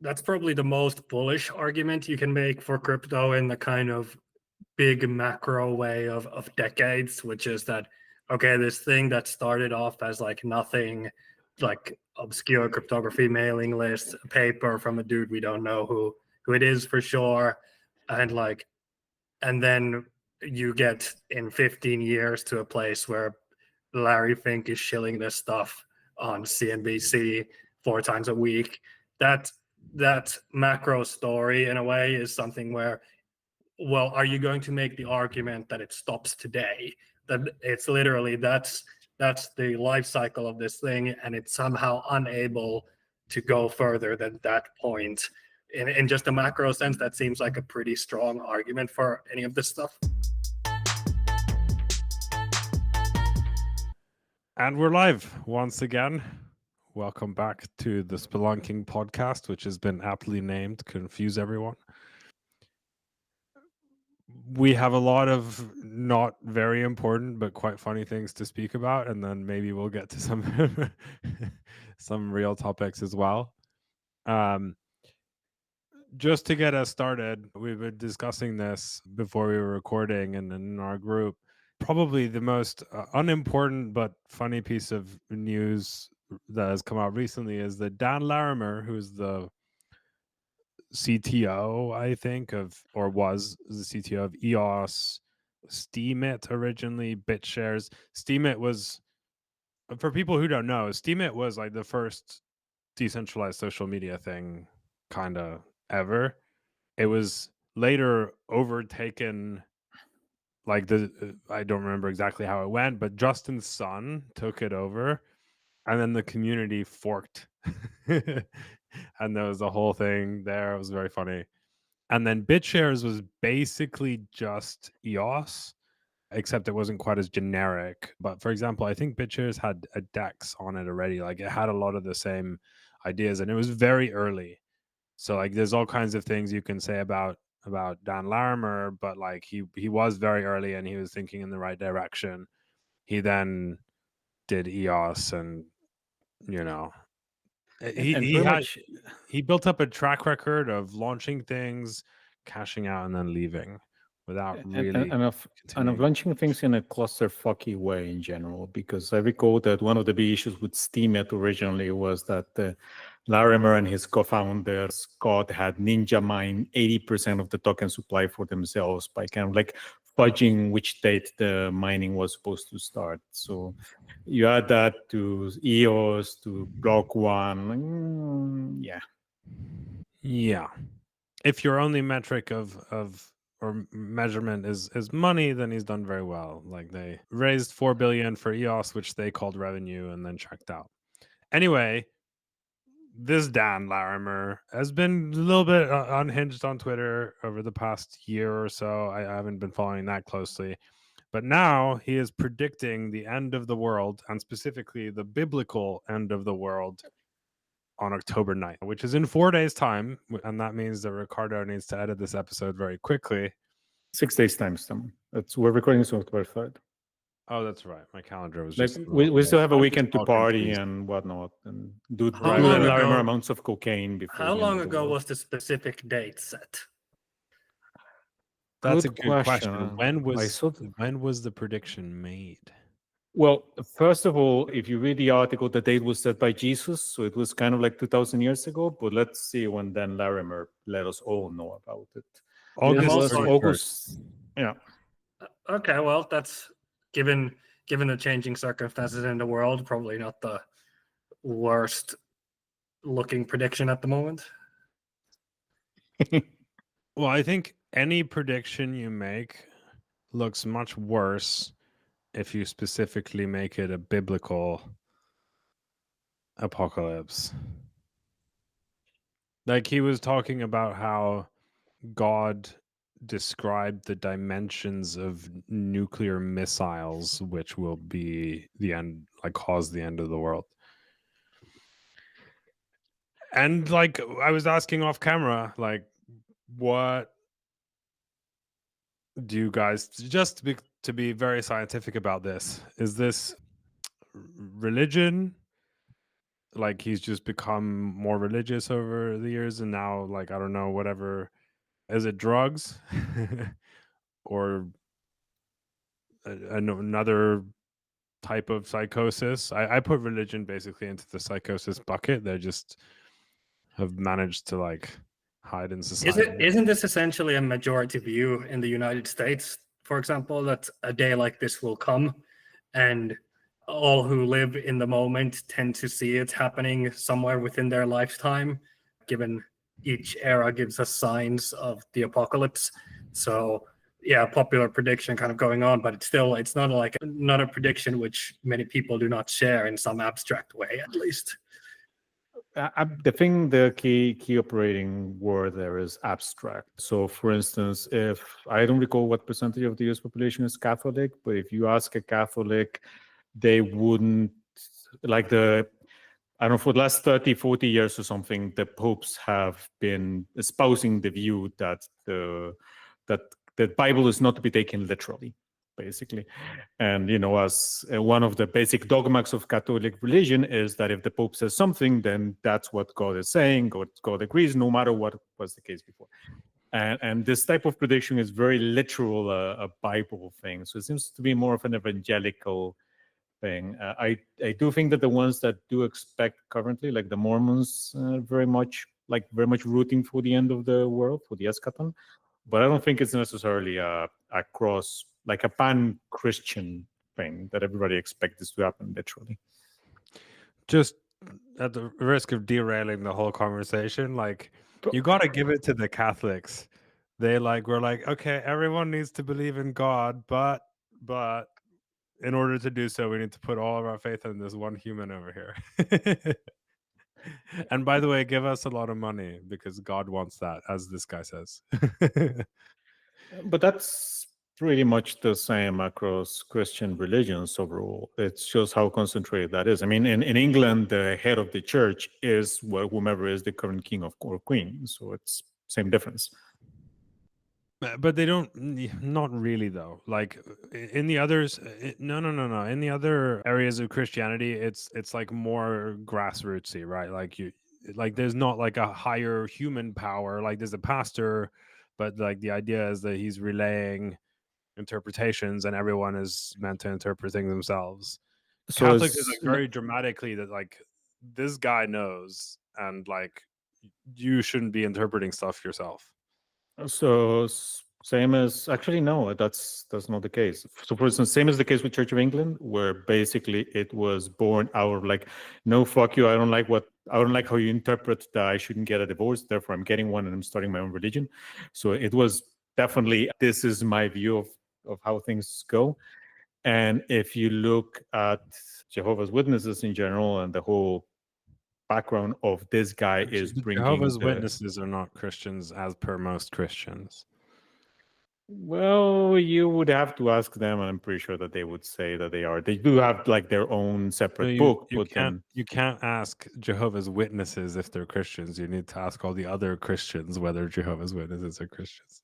that's probably the most bullish argument you can make for crypto in the kind of big macro way of decades, which is that okay, this thing that started off as like nothing, like obscure cryptography mailing list, a paper from a dude we don't know who it is for sure, and like, and then you get in 15 years to a place where Larry Fink is shilling this stuff on CNBC 4 times a week. That macro story in a way is something where, well, are you going to make the argument that it stops today? That it's literally that's the life cycle of this thing, and it's somehow unable to go further than that point. In just a macro sense, that seems like a pretty strong argument for any of this stuff. And we're live once again. Welcome back to the Spelunking podcast, which has been aptly named Confuse Everyone. We have a lot of not very important but quite funny things to speak about, and then maybe we'll get to some some real topics as well. Just to get us started, we've been discussing this before we were recording and in our group. Probably the most unimportant but funny piece of news that has come out recently is that Dan Larimer, who's the CTO, I think, or was the CTO of EOS, Steemit originally, BitShares. Steemit was, for people who don't know, Steemit was like the first decentralized social media thing kind of ever. It was later overtaken, like I don't remember exactly how it went, but Justin Sun took it over, and then the community forked, and there was a whole thing there. It was very funny. And then BitShares was basically just EOS, except it wasn't quite as generic. But for example, I think BitShares had a DEX on it already. Like it had a lot of the same ideas, and it was very early. So like there's all kinds of things you can say about Dan Larimer, but like he was very early and he was thinking in the right direction. He then did EOS, and you know he built up a track record of launching things, cashing out, and then leaving without really and of launching things in a clusterfucky way in general. Because I recall that one of the big issues with Steemit originally was that Larimer and his co-founder Scott had ninja mined 80% of the token supply for themselves by kind of like fudging which date the mining was supposed to start. So you add that to EOS, to Block One, yeah. If your only metric or measurement is money, then he's done very well. Like they raised $4 billion for EOS, which they called revenue, and then checked out. Anyway, this Dan Larimer has been a little bit unhinged on Twitter over the past year or so. I haven't been following that closely. But now he is predicting the end of the world, and specifically the biblical end of the world, on October 9th, which is in 4 days' time. And that means that Ricardo needs to edit this episode very quickly. 6 days time. We're recording this on October 3rd. Oh, that's right. My calendar was like just we still have a weekend to party and whatnot, and do Larimer amounts of cocaine before. How long ago was the specific date set? That's a good question. When was the prediction made? Well, first of all, if you read the article, the date was set by Jesus, so it was kind of like 2,000 years ago. But let's see when Dan Larimer let us all know about it. August. Yeah. Okay, well, that's given the changing circumstances in the world, probably not the worst looking prediction at the moment. Well, I think any prediction you make looks much worse if you specifically make it a biblical apocalypse. Like he was talking about how God described the dimensions of nuclear missiles, which will be the end, like cause the end of the world. And like I was asking off camera, like, what do you guys, just to be very scientific about this, is this religion? like he's just become more religious over the years, and now, like, I don't know, whatever, is it drugs or another type of psychosis? I put religion basically into the psychosis bucket. They just have managed to like hide in society. Isn't this essentially a majority view in the United States, for example, that a day like this will come, and all who live in the moment tend to see it happening somewhere within their lifetime, given each era gives us signs of the apocalypse. So yeah, popular prediction kind of going on, but it's not not a prediction which many people do not share in some abstract way, at least. The key operating word there is abstract. So, for instance, if I don't recall what percentage of the U.S. population is Catholic, but if you ask a Catholic, they wouldn't like I don't know, for the last 30, 40 years or something, the popes have been espousing the view that the Bible is not to be taken literally, basically. And, as one of the basic dogmas of Catholic religion is that if the Pope says something, then that's what God is saying, God agrees, no matter what was the case before. And this type of prediction is very literal, a Bible thing. So it seems to be more of an evangelical thing. I do think that the ones that do expect currently, like the Mormons, very much rooting for the end of the world, for the eschaton. But I don't think it's necessarily a cross, like a pan-Christian thing that everybody expects this to happen literally. Just at the risk of derailing the whole conversation, like, you got to give it to the Catholics. They were like, okay, everyone needs to believe in God, but in order to do so, we need to put all of our faith in this one human over here. And by the way, give us a lot of money because God wants that, as this guy says. But that's pretty much the same across Christian religions overall. It shows how concentrated that is. I mean, in England, the head of the church is whomever is the current king or queen. So it's same difference. But they don't, not really though. Like in the others, no. In the other areas of Christianity, it's like more grassrootsy, right? Like there's not like a higher human power. Like there's a pastor, but like the idea is that he's relaying interpretations, and everyone is meant to interpret things themselves. So Catholics is like very dramatically that like this guy knows, and like you shouldn't be interpreting stuff yourself. So same as actually no, that's not the case. So for instance, same as the case with Church of England, where basically it was born out of like, no, fuck you, I don't like how you interpret that I shouldn't get a divorce, therefore I'm getting one and I'm starting my own religion. So it was definitely, this is my view of how things go. And if you look at Jehovah's Witnesses in general and the whole background of this guy is bringing Jehovah's Witnesses are not Christians as per most Christians. Well, you would have to ask them, and I'm pretty sure that they would say that they are. They do have like their own separate book. You can't ask Jehovah's Witnesses if they're Christians. You need to ask all the other Christians whether Jehovah's Witnesses are Christians.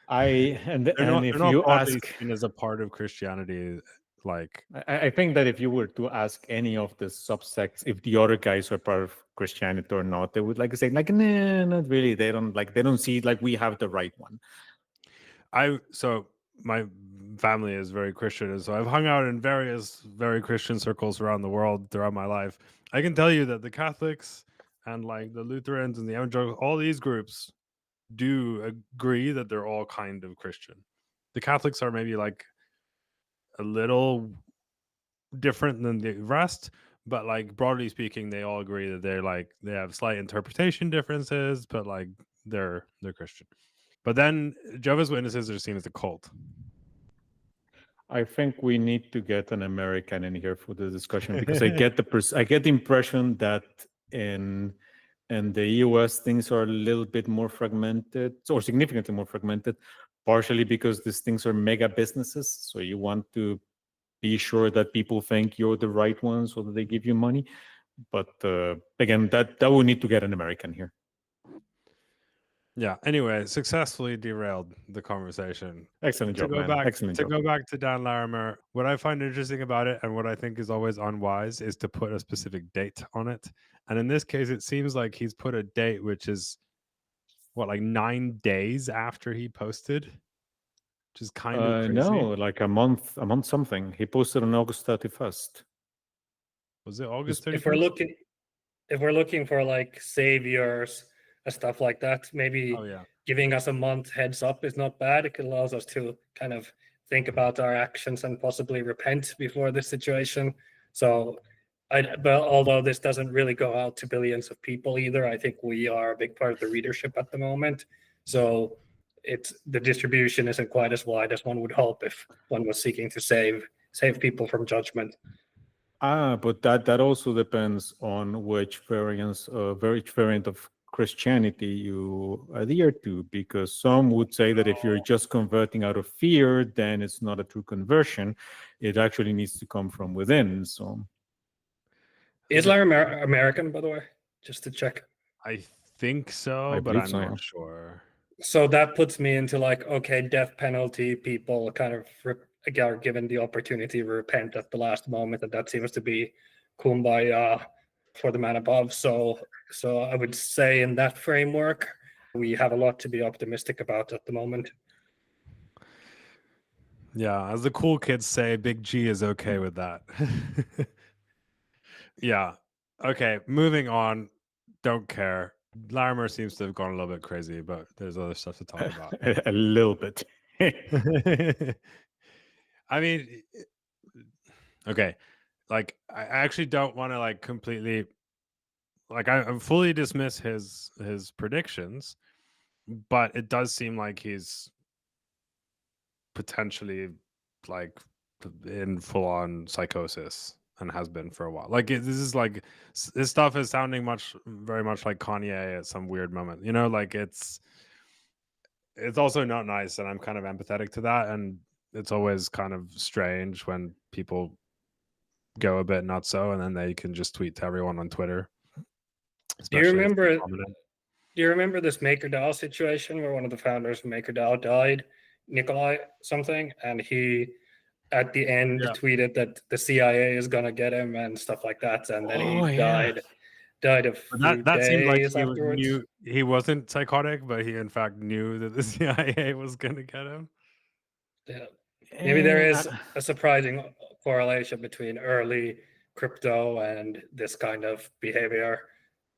If you ask, seen as a part of Christianity, like I think that if you were to ask any of the subsects if the other guys are part of Christianity or not, they would say like, nah, not really. They don't see like we have the right one. So my family is very Christian, and so I've hung out in various very Christian circles around the world throughout my life. I can tell you that the Catholics and like the Lutherans and the Evangelical, all these groups do agree that they're all kind of Christian. The Catholics are maybe like a little different than the rest, but like broadly speaking, they all agree that they have slight interpretation differences, but like they're Christian. But then Jehovah's Witnesses are seen as a cult. I think we need to get an American in here for the discussion because I get the impression that in the US things are a little bit more fragmented, or significantly more fragmented, partially because these things are mega businesses. So you want to be sure that people think you're the right one so that they give you money. But again, that will need to get an American here. Yeah. Anyway, successfully derailed the conversation. Excellent To job, go man. back Excellent to job. go back to Dan Larimer, what I find interesting about it and what I think is always unwise is to put a specific date on it. And in this case, it seems like he's put a date which is what, like 9 days after he posted, which is kind of crazy. No, like a month something. He posted on August 31st. Was it August If 31st? we're looking for like saviors and stuff like that, maybe Oh yeah. giving us a month heads up is not bad. It allows us to kind of think about our actions and possibly repent before this situation. So, but although this doesn't really go out to billions of people either, I think we are a big part of the readership at the moment. So the distribution isn't quite as wide as one would hope if one was seeking to save people from judgment. But that also depends on which variant of Christianity you adhere to, because some would say that if you're just converting out of fear, then it's not a true conversion. It actually needs to come from within. So, Is Larry American, by the way? Just to check. I think so, I but believe I'm so, not yeah. sure. So that puts me into like, okay, death penalty people kind of are given the opportunity to repent at the last moment, and that seems to be kumbaya for the man above. So I would say in that framework, we have a lot to be optimistic about at the moment. Yeah, as the cool kids say, Big G is okay with that. Yeah. Okay, moving on. Don't care. Larimer seems to have gone a little bit crazy, but there's other stuff to talk about. a little bit. I mean, okay, like I actually don't want to like completely, like I fully dismiss his predictions, but it does seem like he's potentially like in full on psychosis and has been for a while. Like this is like this stuff is sounding very much like Kanye at some weird moment. You know, like it's also not nice, and I'm kind of empathetic to that. And it's always kind of strange when people go a bit nutso, and then they can just tweet to everyone on Twitter. Do you remember this MakerDAO situation where one of the founders of MakerDAO died, Nikolai something, and he at the end tweeted that the CIA is gonna get him and stuff like that, and then he died a few that seemed like days afterwards. knew he wasn't psychotic, but he in fact knew that the CIA was gonna get him. Yeah. Maybe there is a surprising correlation between early crypto and this kind of behavior,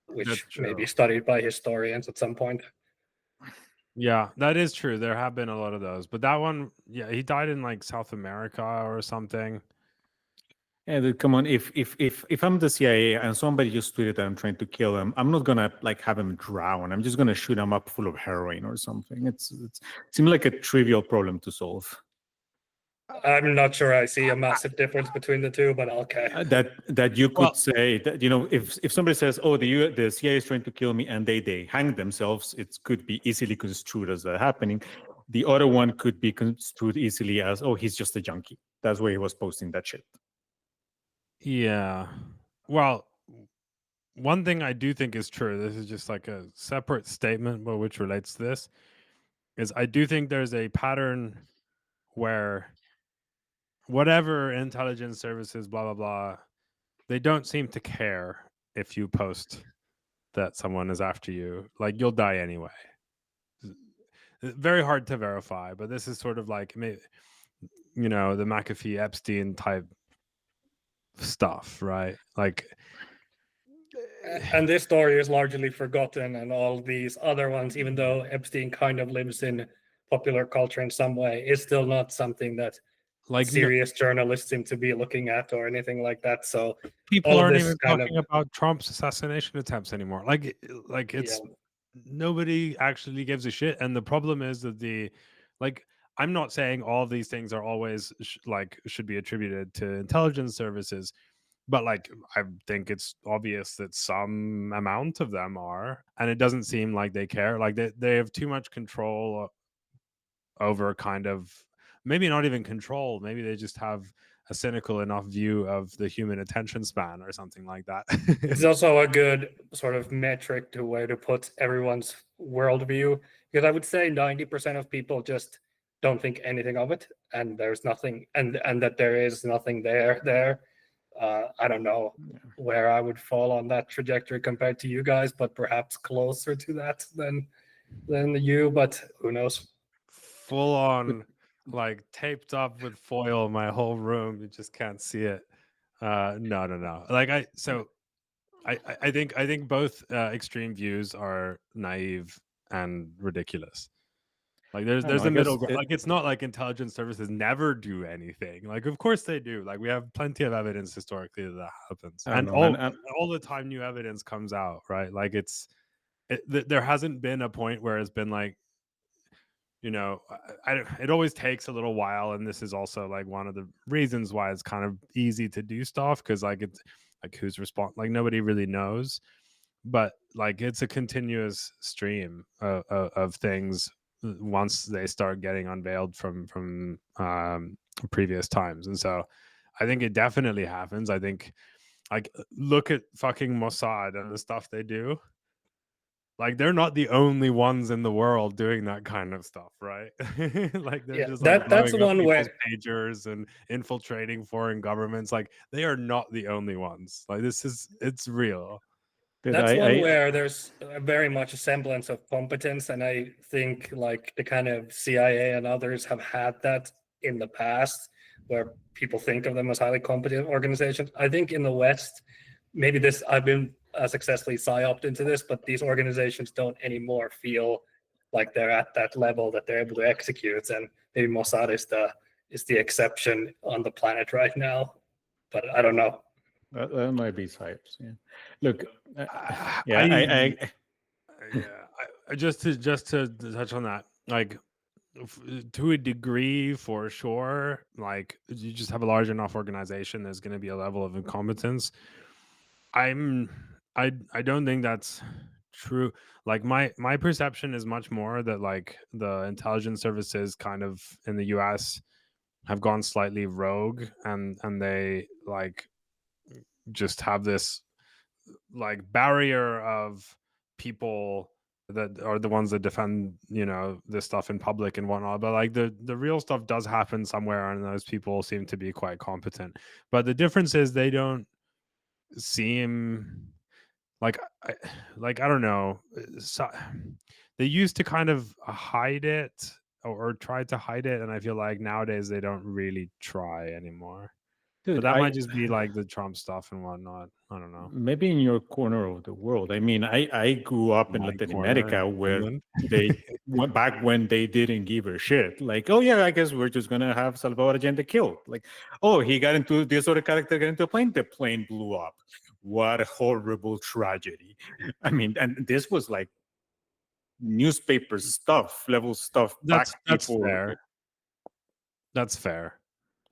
which may be studied by historians at some point. Yeah, that is true. There have been a lot of those, but that one, yeah, he died in like South America or something. Yeah, dude, come on. If I'm the CIA and somebody just tweeted that I'm trying to kill him, I'm not gonna like have him drown. I'm just gonna shoot him up full of heroin or something. It seems like a trivial problem to solve. I'm not sure I see a massive difference between the two, but okay. That you could say that, you know, if somebody says, "Oh, the CIA is trying to kill me," and they hang themselves, it could be easily construed as that happening. The other one could be construed easily as, "Oh, he's just a junkie." That's where he was posting that shit. Yeah. Well, one thing I do think is true, this is just like a separate statement, but which relates to this, is I do think there's a pattern where whatever intelligence services, blah, blah, blah, they don't seem to care if you post that someone is after you. Like, you'll die anyway. Very hard to verify, but this is sort of like, you know, the McAfee Epstein type stuff, right? Like, and this story is largely forgotten, and all these other ones, even though Epstein kind of lives in popular culture in some way, is still not something that like serious journalists seem to be looking at or anything like that. So people aren't even talking about Trump's assassination attempts anymore. Like it's nobody actually gives a shit. And the problem is that I'm not saying all of these things are always should be attributed to intelligence services, but like I think it's obvious that some amount of them are, and it doesn't seem like they care. Like they have too much control over kind of, maybe not even control, maybe they just have a cynical enough view of the human attention span or something like that. It's also a good sort of metric to where to put everyone's worldview, because I would say 90% of people just don't think anything of it, and there's nothing, and that there is nothing there. I don't know where I would fall on that trajectory compared to you guys, but perhaps closer to that than you, but who knows? Full on, like taped up with foil my whole room. You just can't see it. No. Like I think both extreme views are naive and ridiculous. Like there's a middle ground. Like it's not like intelligence services never do anything. Like of course they do. Like we have plenty of evidence historically that happens, and all the time new evidence comes out, right? Like there hasn't been a point where it's been like, you know, it always takes a little while, and this is also like one of the reasons why it's kind of easy to do stuff, because like it's like who's like nobody really knows, but like it's a continuous stream of things once they start getting unveiled from previous times. And so I think it definitely happens. I think like look at fucking Mossad and the stuff they do. Like they're not the only ones in the world doing that kind of stuff, right? Like they're just like that's one way pagers and infiltrating foreign governments. Like they are not the only ones. Like it's real. That's one where there's very much a semblance of competence, and I think like the kind of CIA and others have had that in the past, where people think of them as highly competent organizations. I think in the West, maybe I've been successfully psyoped into this, but these organizations don't anymore feel like they're at that level that they're able to execute, and maybe Mossad is the exception on the planet right now, but I don't know. That might be psyops. Yeah. Look, just to touch on that, like to a degree for sure, like you just have a large enough organization, there's going to be a level of incompetence. I don't think that's true. Like my perception is much more that like the intelligence services kind of in the US have gone slightly rogue, and they like just have this like barrier of people that are the ones that defend, you know, this stuff in public and whatnot. But like the real stuff does happen somewhere, and those people seem to be quite competent. But the difference is they don't seem like I don't know. So, they used to kind of hide it or try to hide it, and I feel like nowadays they don't really try anymore. Dude, but that might just be like the Trump stuff and whatnot. I don't know. Maybe in your corner of the world. I mean, I grew up in Latin America where they went back when they didn't give a shit. Like, oh yeah, I guess we're just gonna have Salvador Allende killed. Like, oh, he got into this other character got into a plane. The plane blew up. What a horrible tragedy. I mean, and this was like newspaper stuff, level stuff. That's fair. That's fair.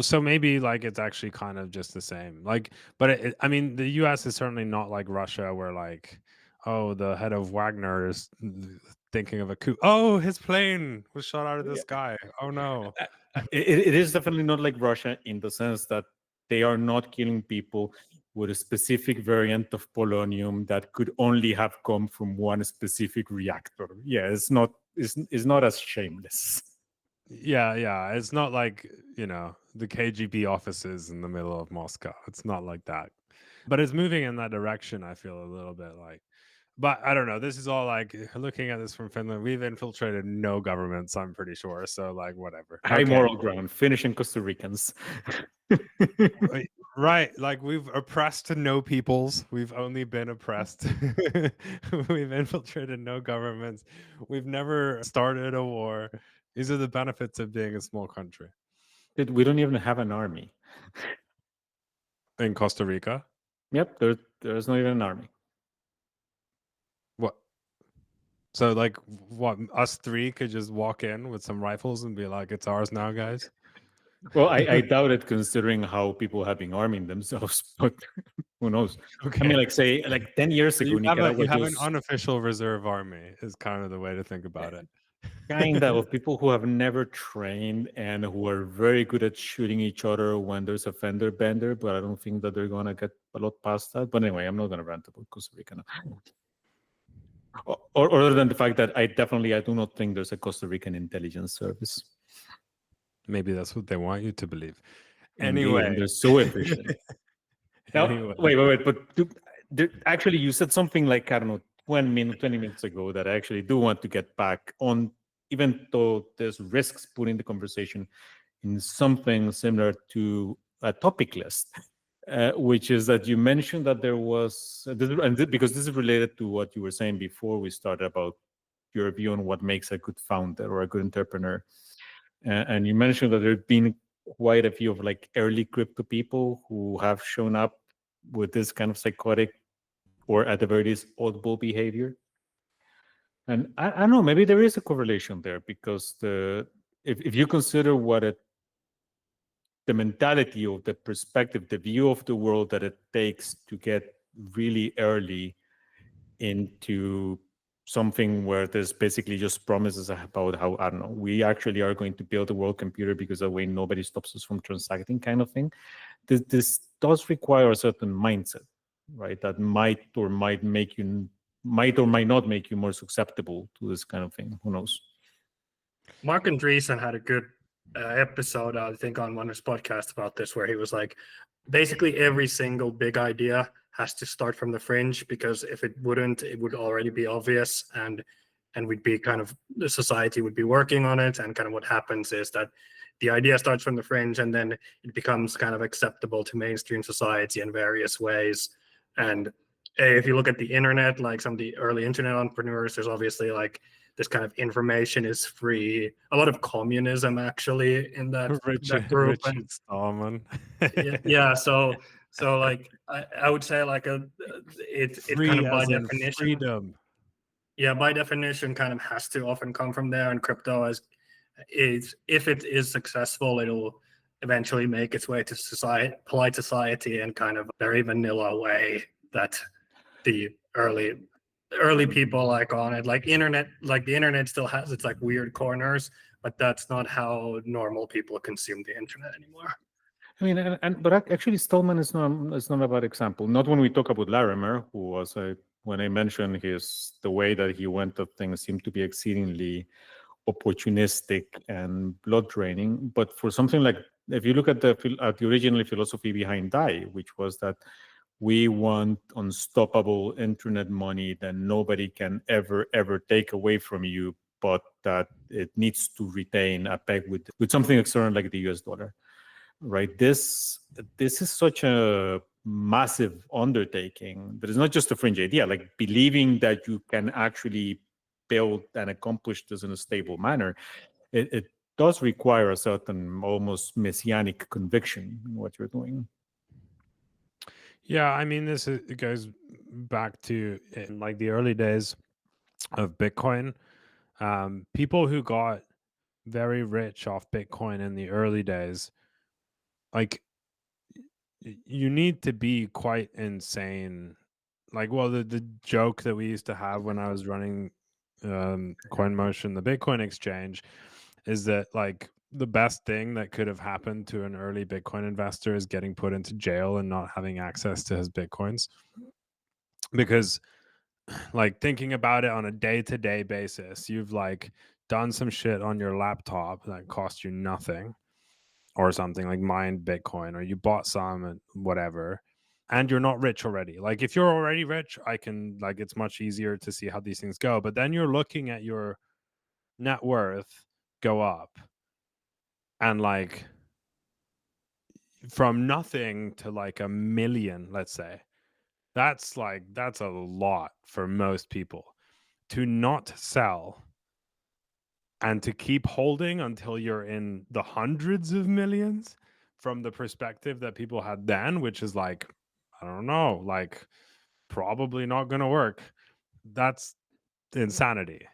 So maybe like it's actually kind of just the same. Like, but I mean, the U.S. is certainly not like Russia, where like, oh, the head of Wagner is thinking of a coup. Oh, his plane was shot out of the sky. Oh no. It is definitely not like Russia in the sense that they are not killing people with a specific variant of polonium that could only have come from one specific reactor. Yeah, it's not as shameless. Yeah. It's not like, you know, the KGB offices in the middle of Moscow. It's not like that. But it's moving in that direction, I feel a little bit like. But I don't know. This is all like looking at this from Finland. We've infiltrated no governments, I'm pretty sure. So like whatever. High moral ground, finishing Costa Ricans. Right. Like we've oppressed no peoples. We've only been oppressed. We've infiltrated no governments. We've never started a war. These are the benefits of being a small country. Dude, we don't even have an army. In Costa Rica? Yep, there's not even an army. What? So like what, us three could just walk in with some rifles and be like, it's ours now, guys? Well, I doubt it, considering how people have been arming themselves, but who knows? Okay. I mean, like say, like 10 years ago, you have an unofficial reserve army is kind of the way to think about it. Kind of people who have never trained and who are very good at shooting each other when there's a fender bender, but I don't think that they're gonna get a lot past that. But anyway, I'm not gonna rant about Costa Rica now. Or other than the fact that I do not think there's a Costa Rican intelligence service. Maybe that's what they want you to believe. Indeed, Anyway, and they're so efficient. Now, Anyway. wait. But actually, you said something like, I don't know, 20 minutes ago that I actually do want to get back on, even though there's risks putting the conversation in something similar to a topic list, which is that you mentioned that there was, because this is related to what you were saying before we started about your view on what makes a good founder or a good entrepreneur. And you mentioned that there have been quite a few of like early crypto people who have shown up with this kind of psychotic or at the very least oddball behavior. And I don't know, maybe there is a correlation there because if you consider the mentality of the perspective, the view of the world that it takes to get really early into something where there's basically just promises about how, I don't know, we actually are going to build a world computer because that way nobody stops us from transacting kind of thing. This does require a certain mindset, right? That might or might not make you more susceptible to this kind of thing. Who knows? Mark Andreessen had a good episode, I think, on one of his podcasts about this, where he was like, basically every single big idea has to start from the fringe, because if it wouldn't, it would already be obvious, and we'd be kind of, the society would be working on it, and kind of what happens is that the idea starts from the fringe, and then it becomes kind of acceptable to mainstream society in various ways. And if you look at the internet, like some of the early internet entrepreneurs, there's obviously like this kind of information is free, a lot of communism actually in that group. Richard Stallman. Yeah, so like I would say like it kind of by definition, freedom. Yeah, by definition kind of has to often come from there. And crypto is if it is successful, it'll eventually make its way to society, polite society, in kind of very vanilla way that the early people like on it. Like internet, like the internet still has its like weird corners, but that's not how normal people consume the internet anymore. I mean, but actually, Stallman is not a bad example. Not when we talk about Larimer, who was when I mentioned the way that he went at things seemed to be exceedingly opportunistic and blood draining. But for something like, if you look at the original philosophy behind DAI, which was that we want unstoppable internet money that nobody can ever take away from you, but that it needs to retain a peg with something external like the US dollar. Right, this is such a massive undertaking that is not just a fringe idea. Like believing that you can actually build and accomplish this in a stable manner, it does require a certain almost messianic conviction in what you're doing. Yeah, I mean, it goes back to in like the early days of Bitcoin. People who got very rich off Bitcoin in the early days, like you need to be quite insane. Like, well, the joke that we used to have when I was running CoinMotion, the Bitcoin exchange, is that like the best thing that could have happened to an early Bitcoin investor is getting put into jail and not having access to his Bitcoins. Because like thinking about it on a day-to-day basis, you've like done some shit on your laptop that cost you nothing or something, like mined Bitcoin, or you bought some and whatever, and you're not rich already. Like if you're already rich, I can like, it's much easier to see how these things go. But then you're looking at your net worth go up, and like from nothing to like 1 million, let's say, that's a lot for most people to not sell and to keep holding until you're in the hundreds of millions, from the perspective that people had then, which is like, I don't know, like probably not going to work. That's insanity.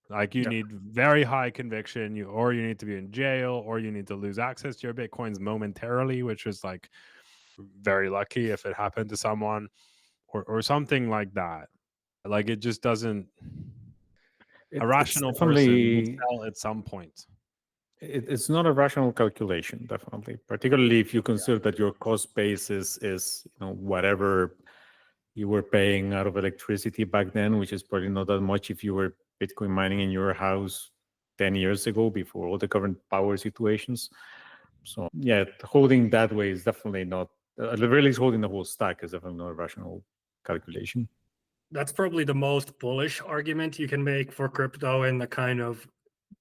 Like you need very high conviction, or you need to be in jail, or you need to lose access to your Bitcoins momentarily, which was like very lucky if it happened to someone, or something like that. Like it just doesn't. A rational person would definitely sell at some point. it's not a rational calculation, definitely. Particularly if you consider that your cost base is whatever you were paying out of electricity back then, which is probably not that much if you were Bitcoin mining in your house 10 years ago before all the current power situations. So yeah, holding that way is definitely not, at the very least holding the whole stack is definitely not a rational calculation. That's probably the most bullish argument you can make for crypto in the kind of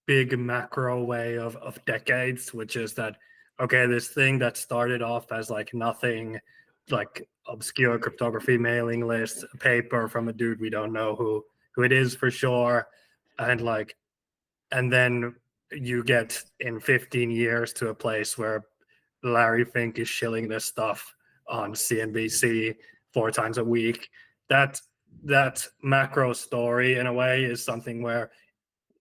big macro way of decades, which is that, okay, this thing that started off as like nothing, like obscure cryptography mailing list, a paper from a dude we don't know who it is for sure, and then you get in 15 years to a place where Larry Fink is shilling this stuff on CNBC 4 times a week. That macro story in a way is something where,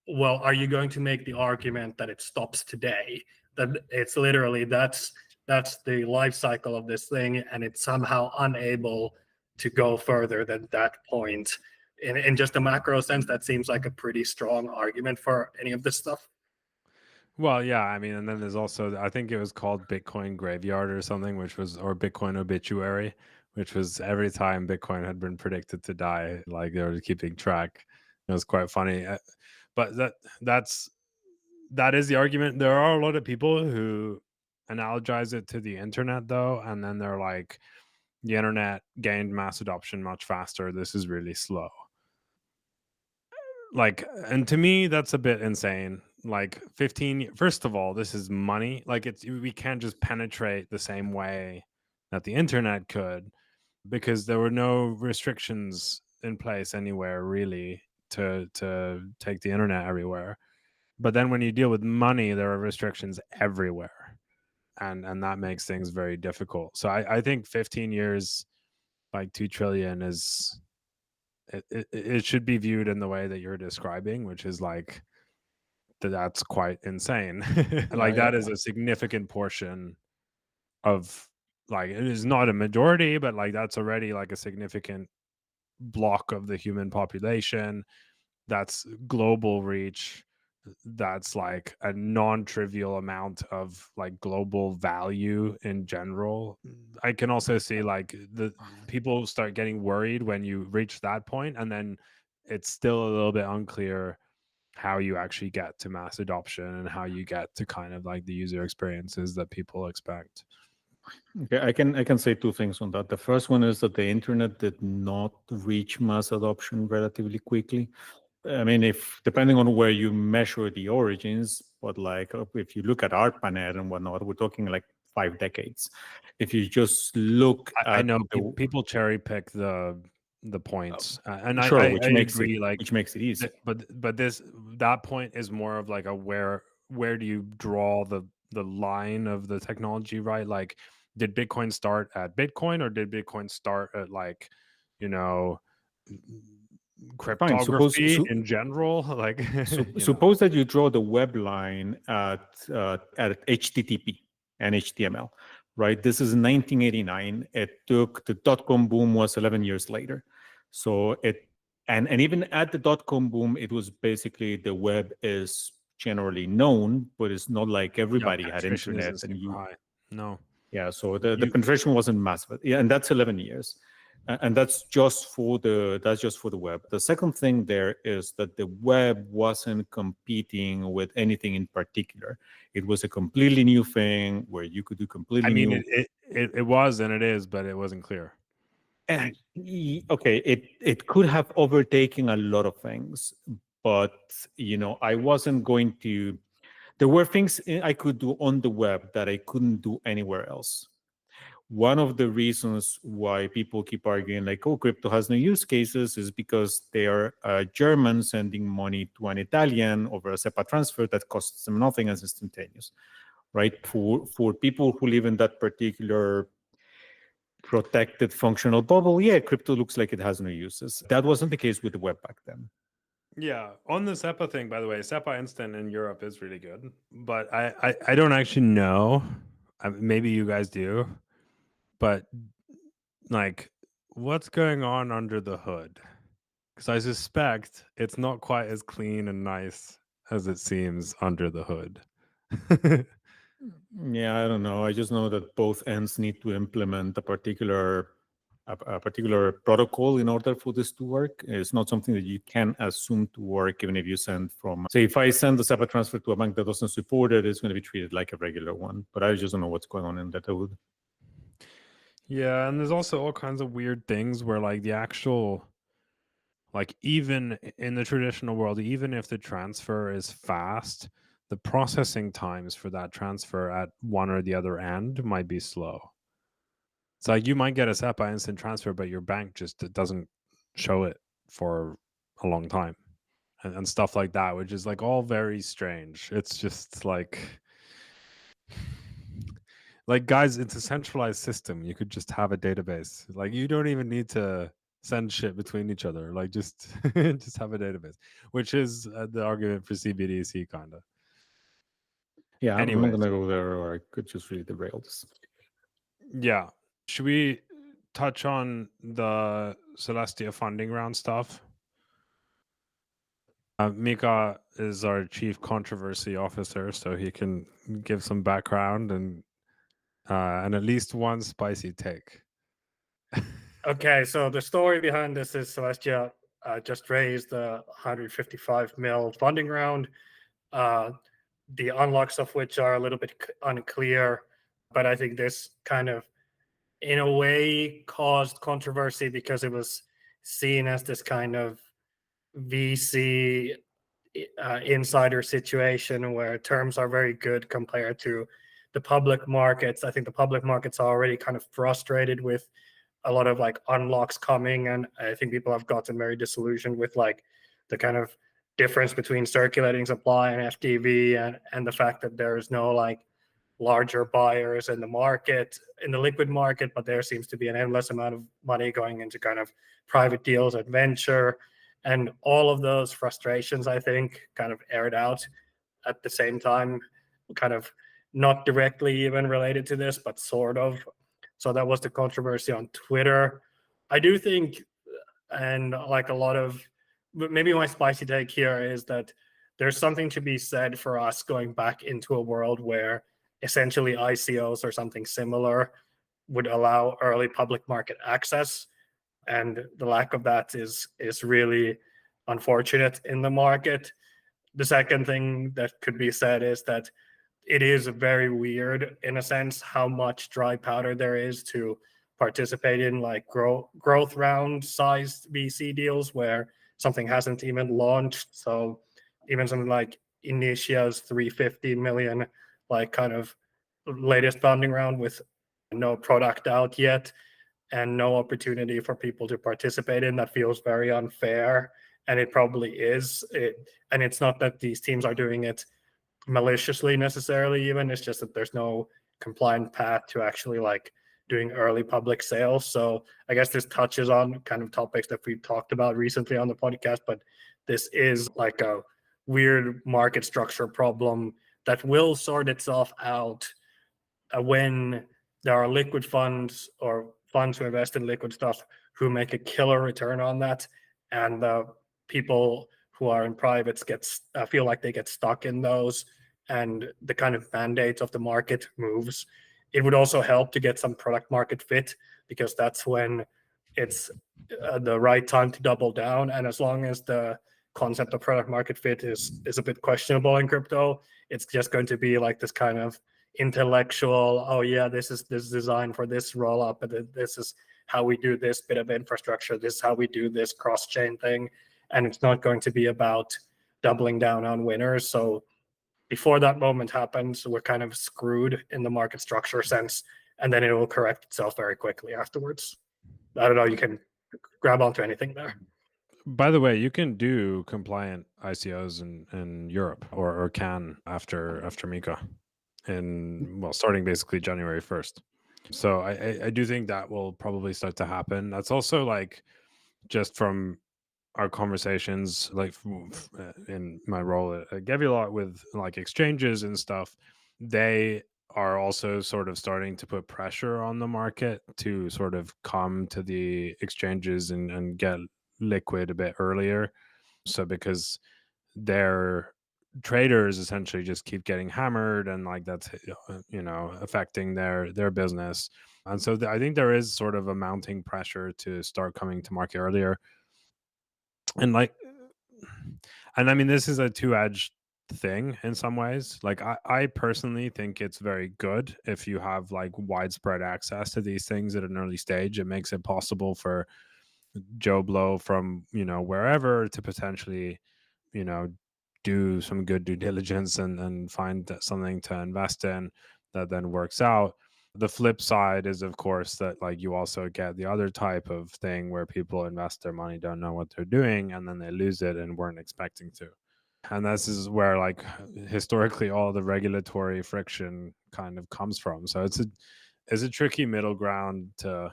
well, are you going to make the argument that it stops today? That it's literally that's the life cycle of this thing, and it's somehow unable to go further than that point. In just a macro sense, that seems like a pretty strong argument for any of this stuff. Well, yeah, I mean, and then there's also, I think it was called Bitcoin Graveyard or something, or Bitcoin Obituary, which was every time Bitcoin had been predicted to die, like they were keeping track. It was quite funny. But that is the argument. There are a lot of people who analogize it to the internet, though, and then they're like, the internet gained mass adoption much faster. This is really slow. Like, and to me that's a bit insane. Like 15, first of all, this is money. Like, we can't just penetrate the same way that the internet could, because there were no restrictions in place anywhere really to take the internet everywhere. But then when you deal with money, there are restrictions everywhere, and that makes things very difficult. So I think 15 years, like 2 trillion, is it should be viewed in the way that you're describing, which is like that's quite insane. Like, that is a significant portion of, like, it is not a majority, but like that's already like a significant block of the human population. That's global reach. That's like a non-trivial amount of like global value in general. I can also see like the people start getting worried when you reach that point, and then it's still a little bit unclear how you actually get to mass adoption and how you get to kind of like the user experiences that people expect. Okay, I can say two things on that. The first one is that the internet did not reach mass adoption relatively quickly. I mean, if depending on where you measure the origins, but like if you look at ARPANET and whatnot, we're talking like 5 decades. If you just look I at know people cherry pick the points, and sure, I which makes agree, it like, which makes it easy. but that point is more of like a where do you draw the line of the technology, right? Like, did Bitcoin start at Bitcoin, or did Bitcoin start at, like, you know, Fine. cryptography in general? Like, suppose that you draw the web line at HTTP and HTML, right? This is 1989. It took, the dot-com boom was 11 years later. So and even at the dot-com boom, it was basically, the web is generally known, but it's not like everybody had penetration internet isn't and super high. No. yeah, so the penetration wasn't massive. Yeah, and that's 11 years. And that's just for the web. The second thing there is that the web wasn't competing with anything in particular. It was a completely new thing where you could do completely new. I mean, it was, and it is, but it wasn't clear. Okay, it could have overtaken a lot of things, but I wasn't going to. There were things I could do on the web that I couldn't do anywhere else. One of the reasons why people keep arguing like, oh, crypto has no use cases is because they are German sending money to an Italian over a SEPA transfer that costs them nothing and is instantaneous, right? For people who live in that particular protected functional bubble, yeah, crypto looks like it has no uses. That wasn't the case with the web back then. Yeah, on the SEPA thing, by the way, SEPA Instant in Europe is really good, but I don't actually know. Maybe you guys do, but like, what's going on under the hood? Because I suspect it's not quite as clean and nice as it seems under the hood. Yeah, I don't know. I just know that both ends need to implement a particular protocol in order for this to work. It's not something that you can assume to work even if you send from. Say, if I send a SEPA transfer to a bank that doesn't support it, it's going to be treated like a regular one. But I just don't know what's going on in that hood. Yeah, and there's also all kinds of weird things where like the actual, like even in the traditional world, even if the transfer is fast, the processing times for that transfer at one or the other end might be slow. It's like you might get a SEPA instant transfer, but your bank just doesn't show it for a long time and stuff like that, which is like all very strange. It's just like guys, it's a centralized system. You could just have a database. Like you don't even need to send shit between each other. Like just just have a database, which is the argument for CBDC kind of. Yeah, I'm not Anyways. going to go there, or I could just really derail this. Yeah. Should we touch on the Celestia funding round stuff? Mika is our chief controversy officer, so he can give some background and at least one spicy take. Okay, so the story behind this is Celestia just raised a 155 mil funding round, the unlocks of which are a little bit unclear, but I think this kind of, in a way, caused controversy because it was seen as this kind of VC insider situation where terms are very good compared to the public markets. I think the public markets are already kind of frustrated with a lot of like unlocks coming, and I think people have gotten very disillusioned with like the kind of difference between circulating supply and FDV, and the fact that there is no like larger buyers in the market, in the liquid market, but there seems to be an endless amount of money going into kind of private deals and venture, and all of those frustrations I think kind of aired out at the same time, kind of not directly even related to this, but sort of. So that was the controversy on Twitter. I do think, and like a lot of, maybe my spicy take here is that there's something to be said for us going back into a world where essentially ICOs or something similar would allow early public market access, and the lack of that is really unfortunate in the market. The second thing that could be said is that it is very weird in a sense how much dry powder there is to participate in like growth round sized VC deals where something hasn't even launched. So even something like Initia's 350 million, like kind of latest funding round with no product out yet and no opportunity for people to participate in, that feels very unfair. And it probably is. And it's not that these teams are doing it maliciously necessarily, even it's just that there's no compliant path to actually like doing early public sales. So I guess this touches on kind of topics that we've talked about recently on the podcast, but this is like a weird market structure problem that will sort itself out when there are liquid funds or funds who invest in liquid stuff who make a killer return on that, and the people who are in privates feel like they get stuck in those, and the kind of mandate of the market moves. It would also help to get some product market fit, because that's when it's the right time to double down. And as long as the concept of product market fit is a bit questionable in crypto, it's just going to be like this kind of intellectual, oh yeah, this is designed for this roll up, and this is how we do this bit of infrastructure, this is how we do this cross-chain thing, and it's not going to be about doubling down on winners. So before that moment happens, we're kind of screwed in the market structure sense, and then it will correct itself very quickly afterwards. I don't know, you can grab onto anything there. By the way, you can do compliant ICOs in Europe, or can after Mika, starting basically January 1st. So I do think that will probably start to happen. That's also like just from our conversations, like in my role at Gevilot with like exchanges and stuff, they are also sort of starting to put pressure on the market to sort of come to the exchanges and get liquid a bit earlier. So because their traders essentially just keep getting hammered, and like that's affecting their business. And so I think there is sort of a mounting pressure to start coming to market earlier. And I mean, this is a two-edged thing in some ways. Like I personally think it's very good if you have like widespread access to these things at an early stage. It makes it possible for Joe Blow from wherever to potentially do some good due diligence and find something to invest in that then works out. The flip side is, of course, that like you also get the other type of thing where people invest their money, don't know what they're doing, and then they lose it and weren't expecting to. And this is where like historically all the regulatory friction kind of comes from. So it's a tricky middle ground to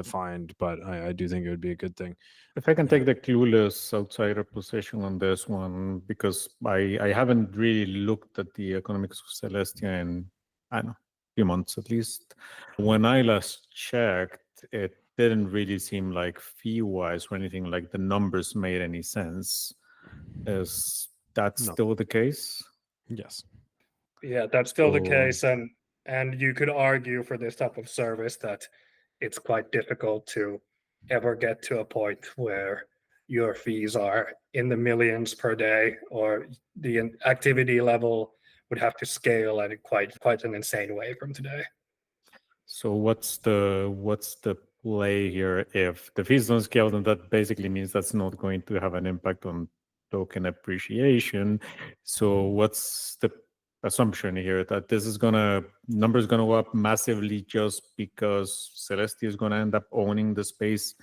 find, but I do think it would be a good thing. If I can take the clueless outsider position on this one, because I haven't really looked at the economics of Celestia in, I don't know, a few months at least. When I last checked, it didn't really seem like fee-wise or anything like the numbers made any sense. Is that still the case? Yes. Yeah, that's still the case, and you could argue for this type of service that it's quite difficult to ever get to a point where your fees are in the millions per day, or the activity level would have to scale at quite an insane way from today. So what's the play here? If the fees don't scale, then that basically means that's not going to have an impact on token appreciation. So what's the assumption here, that this is numbers gonna go up massively just because Celestia is gonna end up owning the space,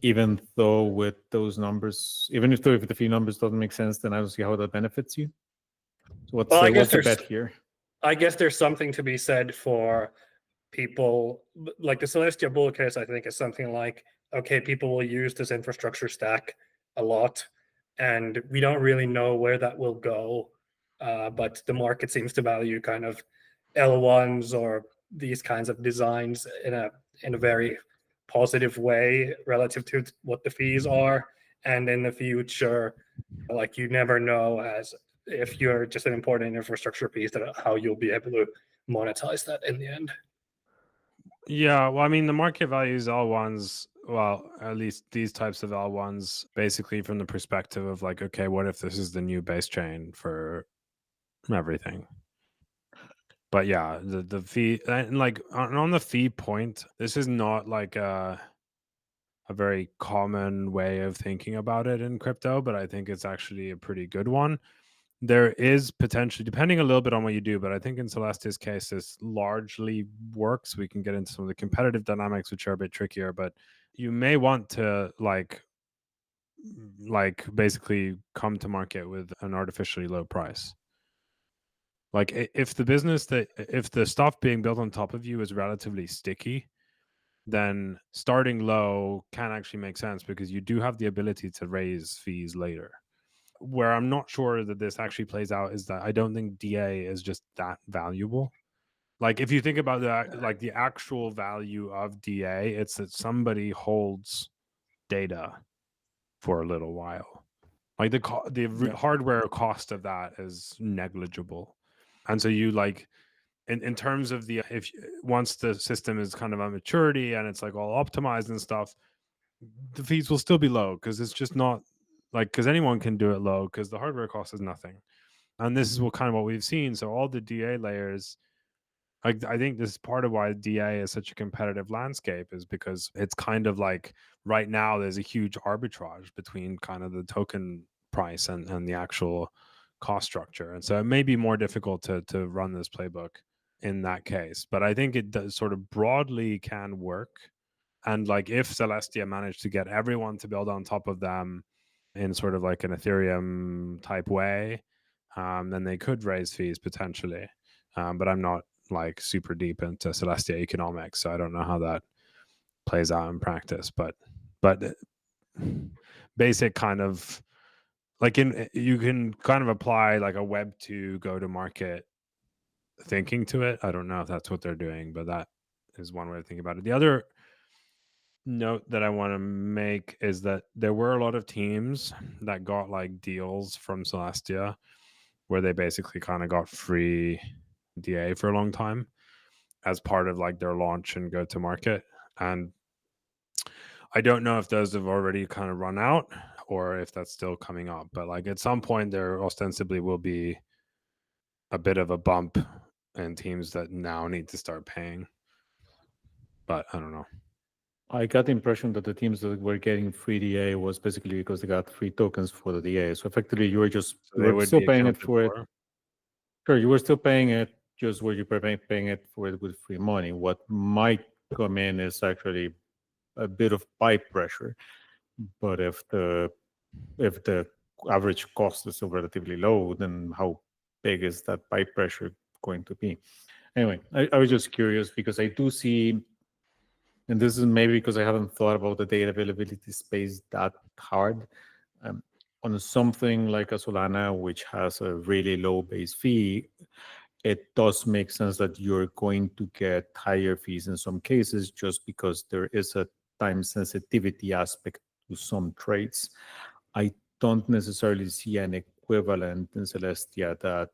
even though with those numbers, even if the fee numbers doesn't make sense, then I don't see how that benefits you. So what's the bet here? I guess there's something to be said for people like the Celestia bull case. I think is something like, okay, people will use this infrastructure stack a lot, and we don't really know where that will go. But the market seems to value kind of L1s or these kinds of designs in a very positive way relative to what the fees are. And in the future, like you never know, as if you're just an important infrastructure piece, that how you'll be able to monetize that in the end. Yeah, well, I mean, the market values L1s, well, at least these types of L1s, basically from the perspective of like, okay, what if this is the new base chain for everything? But yeah, the fee, and like on the fee point, this is not like a very common way of thinking about it in crypto, but I think it's actually a pretty good one. There is potentially, depending a little bit on what you do, but I think in Celestia's case, this largely works. We can get into some of the competitive dynamics, which are a bit trickier, but you may want to like basically come to market with an artificially low price. Like if the stuff being built on top of you is relatively sticky, then starting low can actually make sense because you do have the ability to raise fees later. Where I'm not sure that this actually plays out is that I don't think DA is just that valuable. Like if you think about the actual value of DA, it's that somebody holds data for a little while. Like the hardware cost of that is negligible. And so you like in terms of once the system is kind of at maturity and it's like all optimized and stuff, the fees will still be low because it's just not because anyone can do it low because the hardware cost is nothing. And this is what we've seen. So all the DA layers, I think this is part of why DA is such a competitive landscape, is because it's kind of like right now there's a huge arbitrage between kind of the token price and the actual cost structure. And so it may be more difficult to run this playbook in that case. But I think it does sort of broadly can work. And like if Celestia managed to get everyone to build on top of them in sort of like an Ethereum type way, then they could raise fees potentially. But I'm not like super deep into Celestia economics, so I don't know how that plays out in practice. But basic kind of like you can kind of apply like a Web 2 go to market thinking to it. I don't know if that's what they're doing, but that is one way of thinking about it. The other note that I want to make is that there were a lot of teams that got like deals from Celestia where they basically kind of got free DA for a long time as part of like their launch and go to market. And I don't know if those have already kind of run out or if that's still coming up, but like at some point there ostensibly will be a bit of a bump in teams that now need to start paying. But I don't know. I got the impression that the teams that were getting free DA was basically because they got free tokens for the DA. So effectively, you were just So you they were would still be paying it accounted for it. Sure, you were still paying it, just where you were paying it for it with free money. What might come in is actually a bit of buy pressure. But if the average cost is still relatively low, then how big is that buy pressure going to be? Anyway, I was just curious because I do see, and this is maybe because I haven't thought about the data availability space that hard. On something like a Solana, which has a really low base fee, it does make sense that you're going to get higher fees in some cases just because there is a time sensitivity aspect to some trades. I don't necessarily see an equivalent in Celestia that,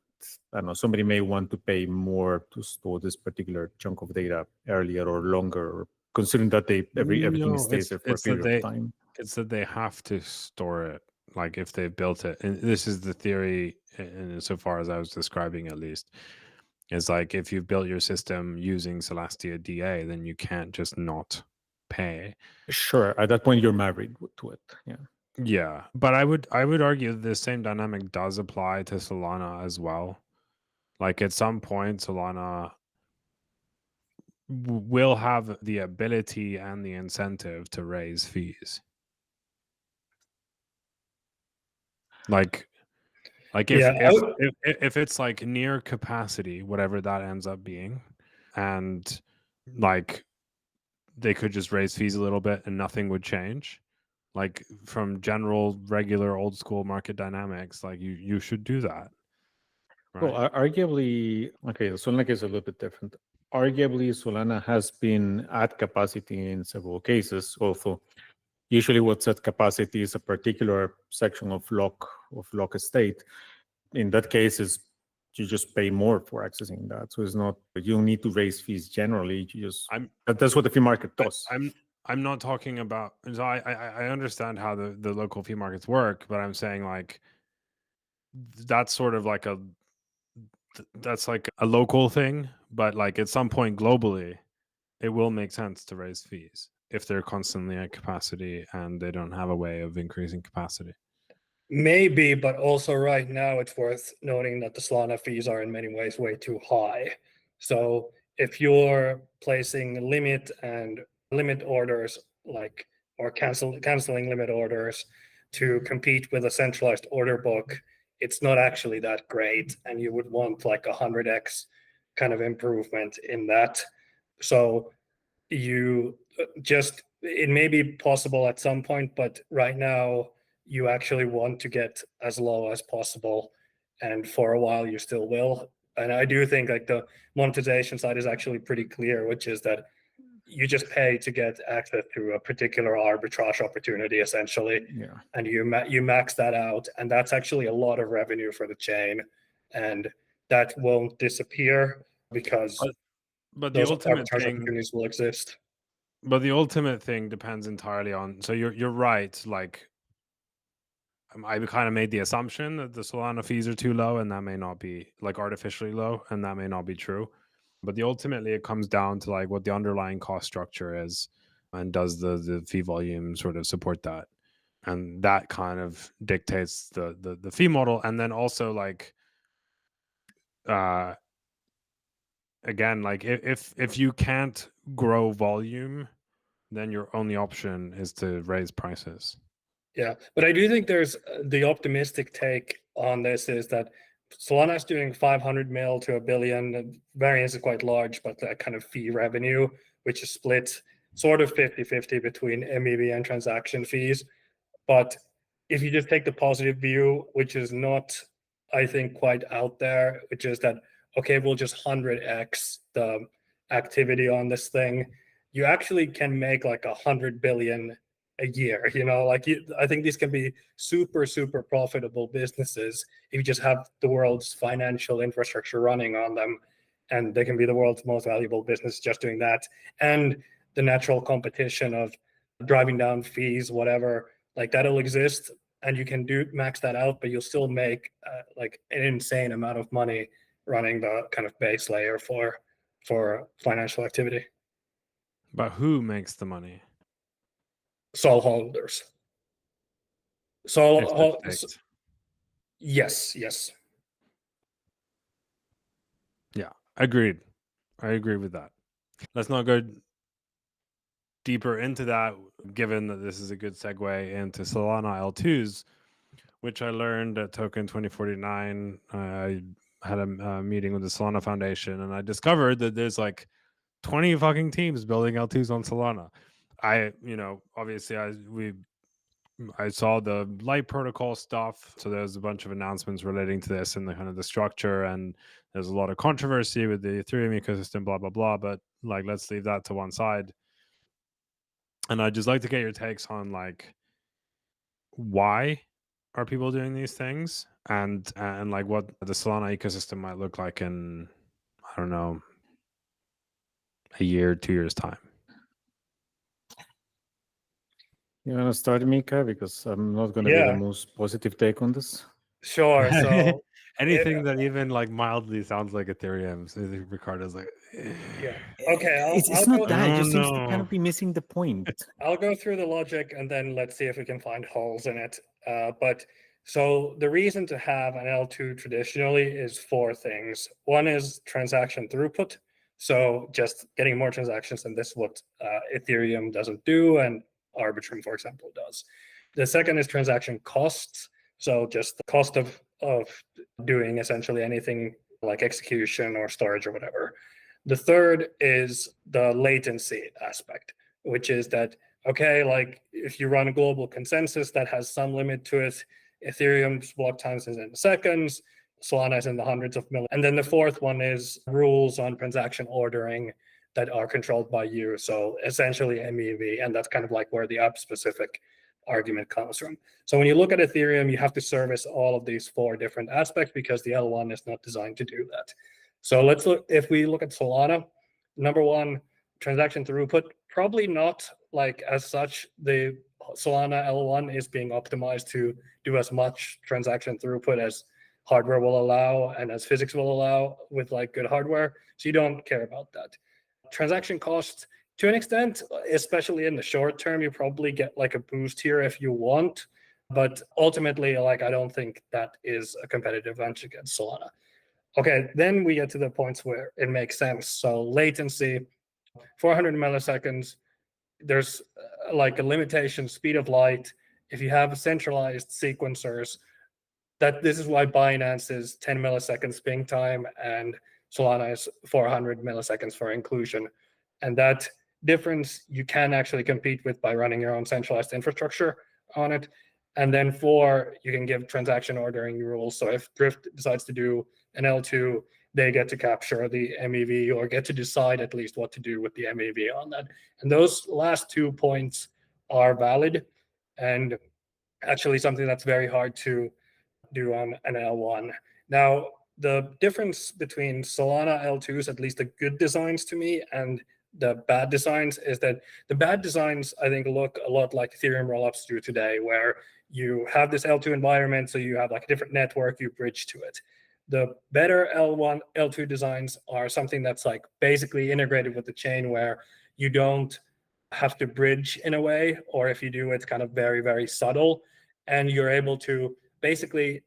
I don't know, somebody may want to pay more to store this particular chunk of data earlier or longer, considering that everything stays there for a period of time. It's that they have to store it, like if they've built it. And this is the theory, and so far as I was describing at least, is like if you've built your system using Celestia DA, then you can't just not pay. Sure, at that point you're married to it. Yeah. Yeah, but I would argue the same dynamic does apply to Solana as well. Like at some point, Solana will have the ability and the incentive to raise fees. Like if it's like near capacity, whatever that ends up being, and like they could just raise fees a little bit and nothing would change. Like from general, regular, old school market dynamics, like you should do that. Right? Well, arguably, okay, the Solana case is a little bit different. Arguably, Solana has been at capacity in several cases. Also, usually what's at capacity is a particular section of lock estate. In that case, is you just pay more for accessing that. So it's not, you don't need to raise fees generally. You just, that's what the fee market does. I'm not talking about, so I understand how the local fee markets work, but I'm saying like that's sort of like that's like a local thing, but like at some point globally, it will make sense to raise fees if they're constantly at capacity and they don't have a way of increasing capacity. Maybe, but also right now it's worth noting that the Solana fees are in many ways way too high. So if you're placing limit orders, like, or canceling limit orders to compete with a centralized order book, it's not actually that great, and you would want like 100x kind of improvement in that. So you just, it may be possible at some point, but right now you actually want to get as low as possible, and for a while you still will. And I do think like the monetization side is actually pretty clear, which is that you just pay to get access to a particular arbitrage opportunity essentially. Yeah. And you max that out, and that's actually a lot of revenue for the chain, and that won't disappear because but those the ultimate arbitrage thing, opportunities will exist. but the ultimate thing depends entirely on, so you're right, like I kind of made the assumption that the Solana fees are too low, and that may not be, like, artificially low, and that may not be true. But ultimately it comes down to like what the underlying cost structure is, and does the fee volume sort of support that, and that kind of dictates the fee model. And then also like again, like if you can't grow volume, then your only option is to raise prices. Yeah, but I do think there's the optimistic take on this is that Solana's doing 500 mil to $1 billion. The variance is quite large, but that kind of fee revenue, which is split sort of 50-50 between MEV and transaction fees. But if you just take the positive view, which is not, I think, quite out there, which is that, okay, we'll just 100x the activity on this thing, you actually can make like 100 billion a year. I think these can be super, super profitable businesses if you just have the world's financial infrastructure running on them, and they can be the world's most valuable business just doing that. And the natural competition of driving down fees, whatever, like that'll exist, and you can max that out, but you'll still make like an insane amount of money running the kind of base layer for financial activity. But who makes the money? Sol holders. Yes. Yeah, agreed. I agree with that. Let's not go deeper into that, given that this is a good segue into Solana L2s, which I learned at Token 2049. I had a meeting with the Solana Foundation, and I discovered that there's like 20 fucking teams building L2s on Solana. Obviously I saw the light protocol stuff, so there's a bunch of announcements relating to this and the kind of the structure, and there's a lot of controversy with the Ethereum ecosystem, blah blah blah. But like, let's leave that to one side. And I'd just like to get your takes on like, why are people doing these things, and like what the Solana ecosystem might look like in, I don't know, a year, 2 years time. You want to start, Mika? Because I'm not going to be the most positive take on this. Sure. So anything that even like mildly sounds like Ethereum, so Ricardo's like, yeah. Okay. It's not that. It just seems to kind of be missing the point. I'll go through the logic and then let's see if we can find holes in it. But so the reason to have an L2 traditionally is 4 things. One is transaction throughput. So just getting more transactions, and this is what Ethereum doesn't do, and Arbitrum, for example, does. The second is transaction costs. So just the cost of doing essentially anything like execution or storage or whatever. The third is the latency aspect, which is that, okay, like if you run a global consensus that has some limit to it, Ethereum's block times is in seconds, Solana is in the hundreds of millions. And then the fourth one is rules on transaction ordering that are controlled by you. So essentially MEV, and that's kind of like where the app specific argument comes from. So when you look at Ethereum, you have to service all of these 4 different aspects because the L1 is not designed to do that. So let's look, if we look at Solana, number 1, transaction throughput, probably not like as such. The Solana L1 is being optimized to do as much transaction throughput as hardware will allow and as physics will allow with like good hardware. So you don't care about that. Transaction costs, to an extent, especially in the short term, you probably get like a boost here if you want. But ultimately, like, I don't think that is a competitive advantage against Solana. Okay, then we get to the points where it makes sense. So latency, 400 milliseconds, there's like a limitation, speed of light. If you have centralized sequencers, this is why Binance is 10 milliseconds ping time and Solana is 400 milliseconds for inclusion. And that difference you can actually compete with by running your own centralized infrastructure on it. And then 4, you can give transaction ordering rules. So if Drift decides to do an L2, they get to capture the MEV or get to decide at least what to do with the MEV on that. And those last 2 points are valid and actually something that's very hard to do on an L1. Now, the difference between Solana L2s, at least the good designs to me, and the bad designs is that the bad designs, I think, look a lot like Ethereum rollups do today, where you have this L2 environment, so you have like a different network, you bridge to it. The better L1, L2 designs are something that's like basically integrated with the chain, where you don't have to bridge in a way, or if you do, it's kind of very, very subtle, and you're able to basically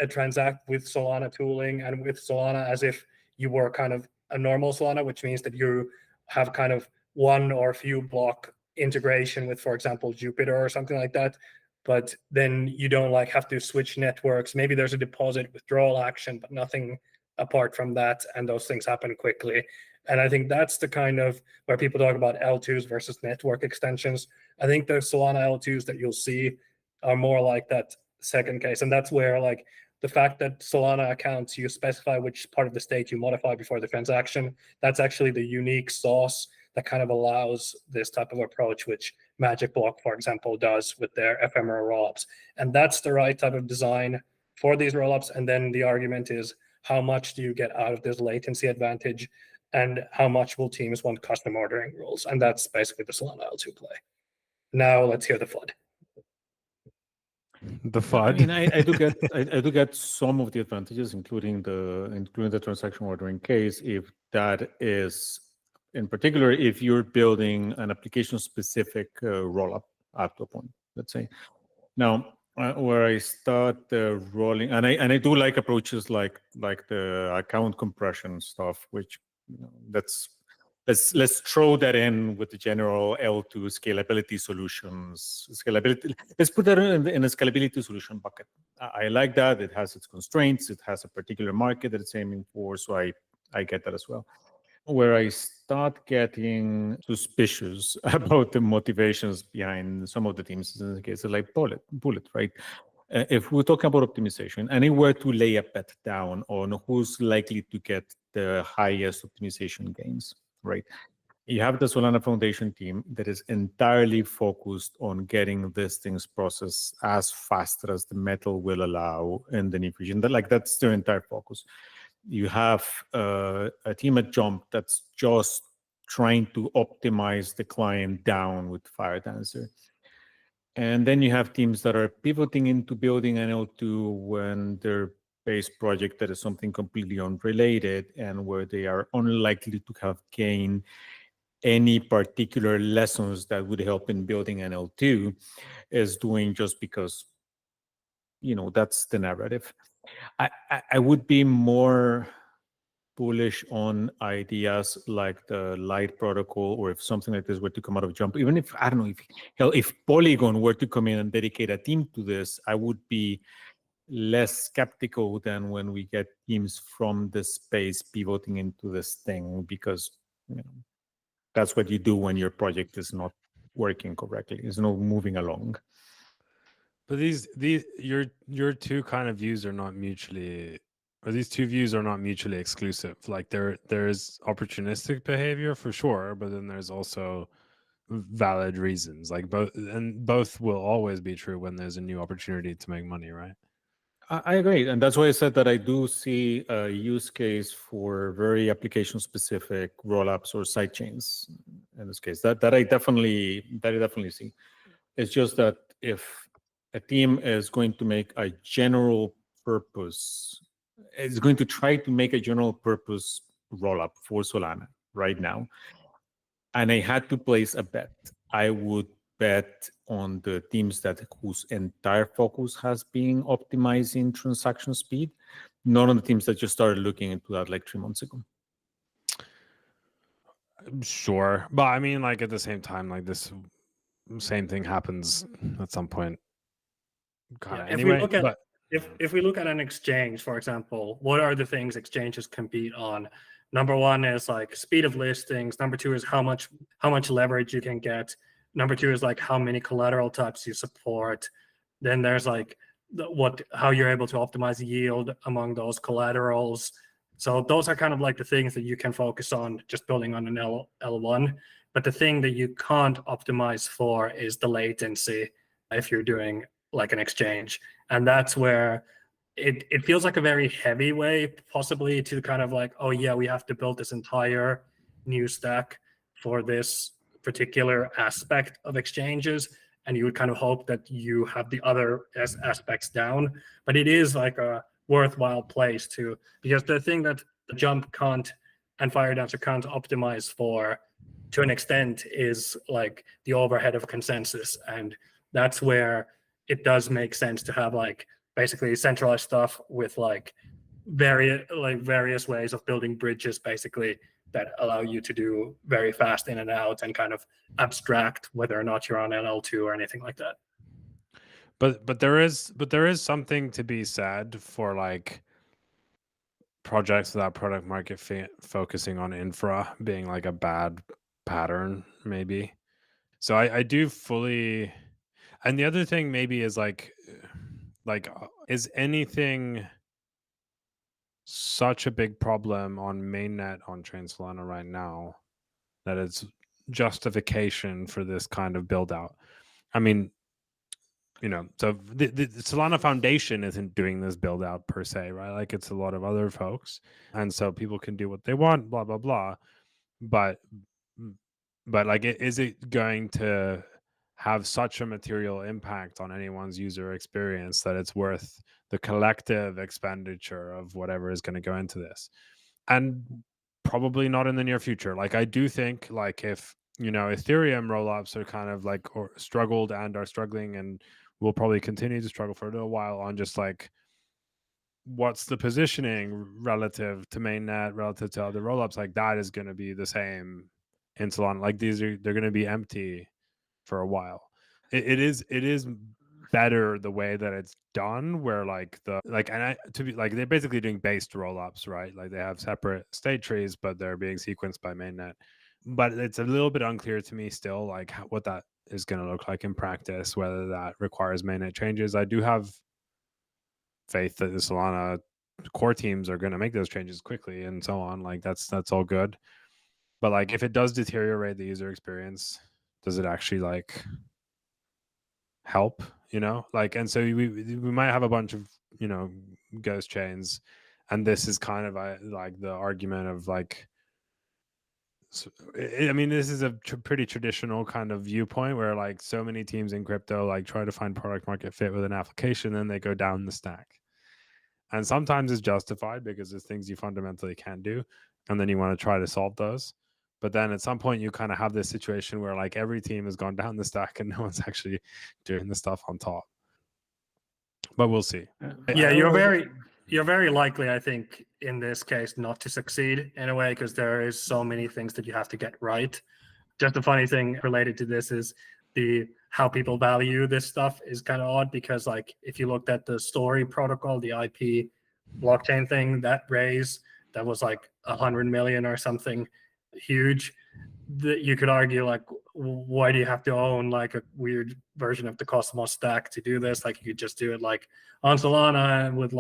transact with Solana tooling and with Solana as if you were kind of a normal Solana, which means that you have kind of one or few block integration with, for example, Jupiter or something like that. But then you don't like have to switch networks. Maybe there's a deposit withdrawal action, but nothing apart from that. And those things happen quickly. And I think that's the kind of where people talk about L2s versus network extensions. I think the Solana L2s that you'll see are more like that second case. And that's where like the fact that Solana accounts, you specify which part of the state you modify before the transaction. That's actually the unique sauce that kind of allows this type of approach, which Magic Block, for example, does with their ephemeral rollups. And that's the right type of design for these rollups. And then the argument is, how much do you get out of this latency advantage, and how much will teams want custom ordering rules? And that's basically the Solana L2 play. Now let's hear the FUD. The I FUD. mean, I do get some of the advantages, including the transaction ordering case, if that is, in particular, if you're building an application-specific rollup up to a point, let's say. Now, where I start rolling, and I do like approaches like the account compression stuff, which let's throw that in with the general L2 scalability solutions. Let's put that in a scalability solution bucket. I like that. It has its constraints. It has a particular market that it's aiming for, so I get that as well. Where I start getting suspicious about the motivations behind some of the teams, in the case of like Bullet, right? If we're talking about optimization, anywhere to lay a bet down on who's likely to get the highest optimization gains, right? You have the Solana Foundation team that is entirely focused on getting these things processed as fast as the metal will allow in the near future. That's their entire focus. You have a team at Jump that's just trying to optimize the client down with Firedancer. And then you have teams that are pivoting into building an L2 when their base project that is something completely unrelated and where they are unlikely to have gained any particular lessons that would help in building an L2 is doing just because, that's the narrative. I would be more bullish on ideas like the Light protocol, or if something like this were to come out of Jump, even if, I don't know, if Polygon were to come in and dedicate a team to this, I would be less skeptical than when we get teams from this space pivoting into this thing, because that's what you do when your project is not working correctly, it's not moving along. But your two kind of views are not mutually, or these two views are not mutually exclusive. Like there's opportunistic behavior for sure, but then there's also valid reasons. Like both will always be true when there's a new opportunity to make money, right? I agree, and that's why I said that I do see a use case for very application-specific rollups or sidechains. In this case, that I definitely see. It's just that if a team is going to make a general purpose, is going to try to make a general purpose rollup for Solana right now, and I had to place a bet, I would bet on the teams whose entire focus has been optimizing transaction speed, not on the teams that just started looking into that like 3 months ago. Sure, but I mean, like at the same time, like this same thing happens at some point. Anyway, if we look at an exchange, for example, what are the things exchanges compete on? Number one is like speed of listings. Number two is how much leverage you can get. Number two is like how many collateral types you support. Then there's like how you're able to optimize yield among those collaterals. So those are kind of like the things that you can focus on just building on an L1. But the thing that you can't optimize for is the latency if you're doing like an exchange. And that's where it feels like a very heavy way possibly to kind of like, oh yeah, we have to build this entire new stack for this particular aspect of exchanges. And you would kind of hope that you have the other aspects down. But it is like a worthwhile place to, because the thing that the Jump can't and Firedancer can't optimize for to an extent is like the overhead of consensus. And that's where it does make sense to have like basically centralized stuff with like various ways of building bridges basically that allow you to do very fast in and out and kind of abstract whether or not you're on an L2 or anything like that. But there is something to be said for like projects without product market fit focusing on infra being like a bad pattern, maybe. So I do fully. And the other thing maybe is like is anything such a big problem on mainnet on Train Solana right now that it's justification for this kind of build out. I mean, so the Solana Foundation isn't doing this build out per se, right? Like it's a lot of other folks, and so people can do what they want, blah blah blah. But like, is it going to have such a material impact on anyone's user experience that it's worth the collective expenditure of whatever is going to go into this? And probably not in the near future. Like, I do think, like, if Ethereum rollups are kind of like or struggled and are struggling and will probably continue to struggle for a little while on just like what's the positioning relative to mainnet, relative to other rollups, like that is going to be the same in Solana. Like they're going to be empty for a while. It is better the way that it's done, where like they're basically doing based rollups, right? Like they have separate state trees, but they're being sequenced by mainnet. But it's a little bit unclear to me still, like what that is going to look like in practice, whether that requires mainnet changes. I do have faith that the Solana core teams are going to make those changes quickly and so on. Like that's all good. But like if it does deteriorate the user experience, does it actually like help? Like, and so we might have a bunch of ghost chains, and this is kind of like the argument of like, I mean, this is a pretty traditional kind of viewpoint where like so many teams in crypto like try to find product market fit with an application, then they go down the stack. And sometimes it's justified because there's things you fundamentally can't do, and then you want to try to solve those. But then at some point you kind of have this situation where like every team has gone down the stack and no one's actually doing the stuff on top. But we'll see. Yeah, you're very likely, I think, in this case, not to succeed in a way, because there is so many things that you have to get right. Just a funny thing related to this is how people value this stuff is kind of odd, because like if you looked at the Story protocol, the IP blockchain thing, that raise that was like 100 million or something huge, that you could argue like, why do you have to own like a weird version of the Cosmos stack to do this? Like you could just do it like on Solana with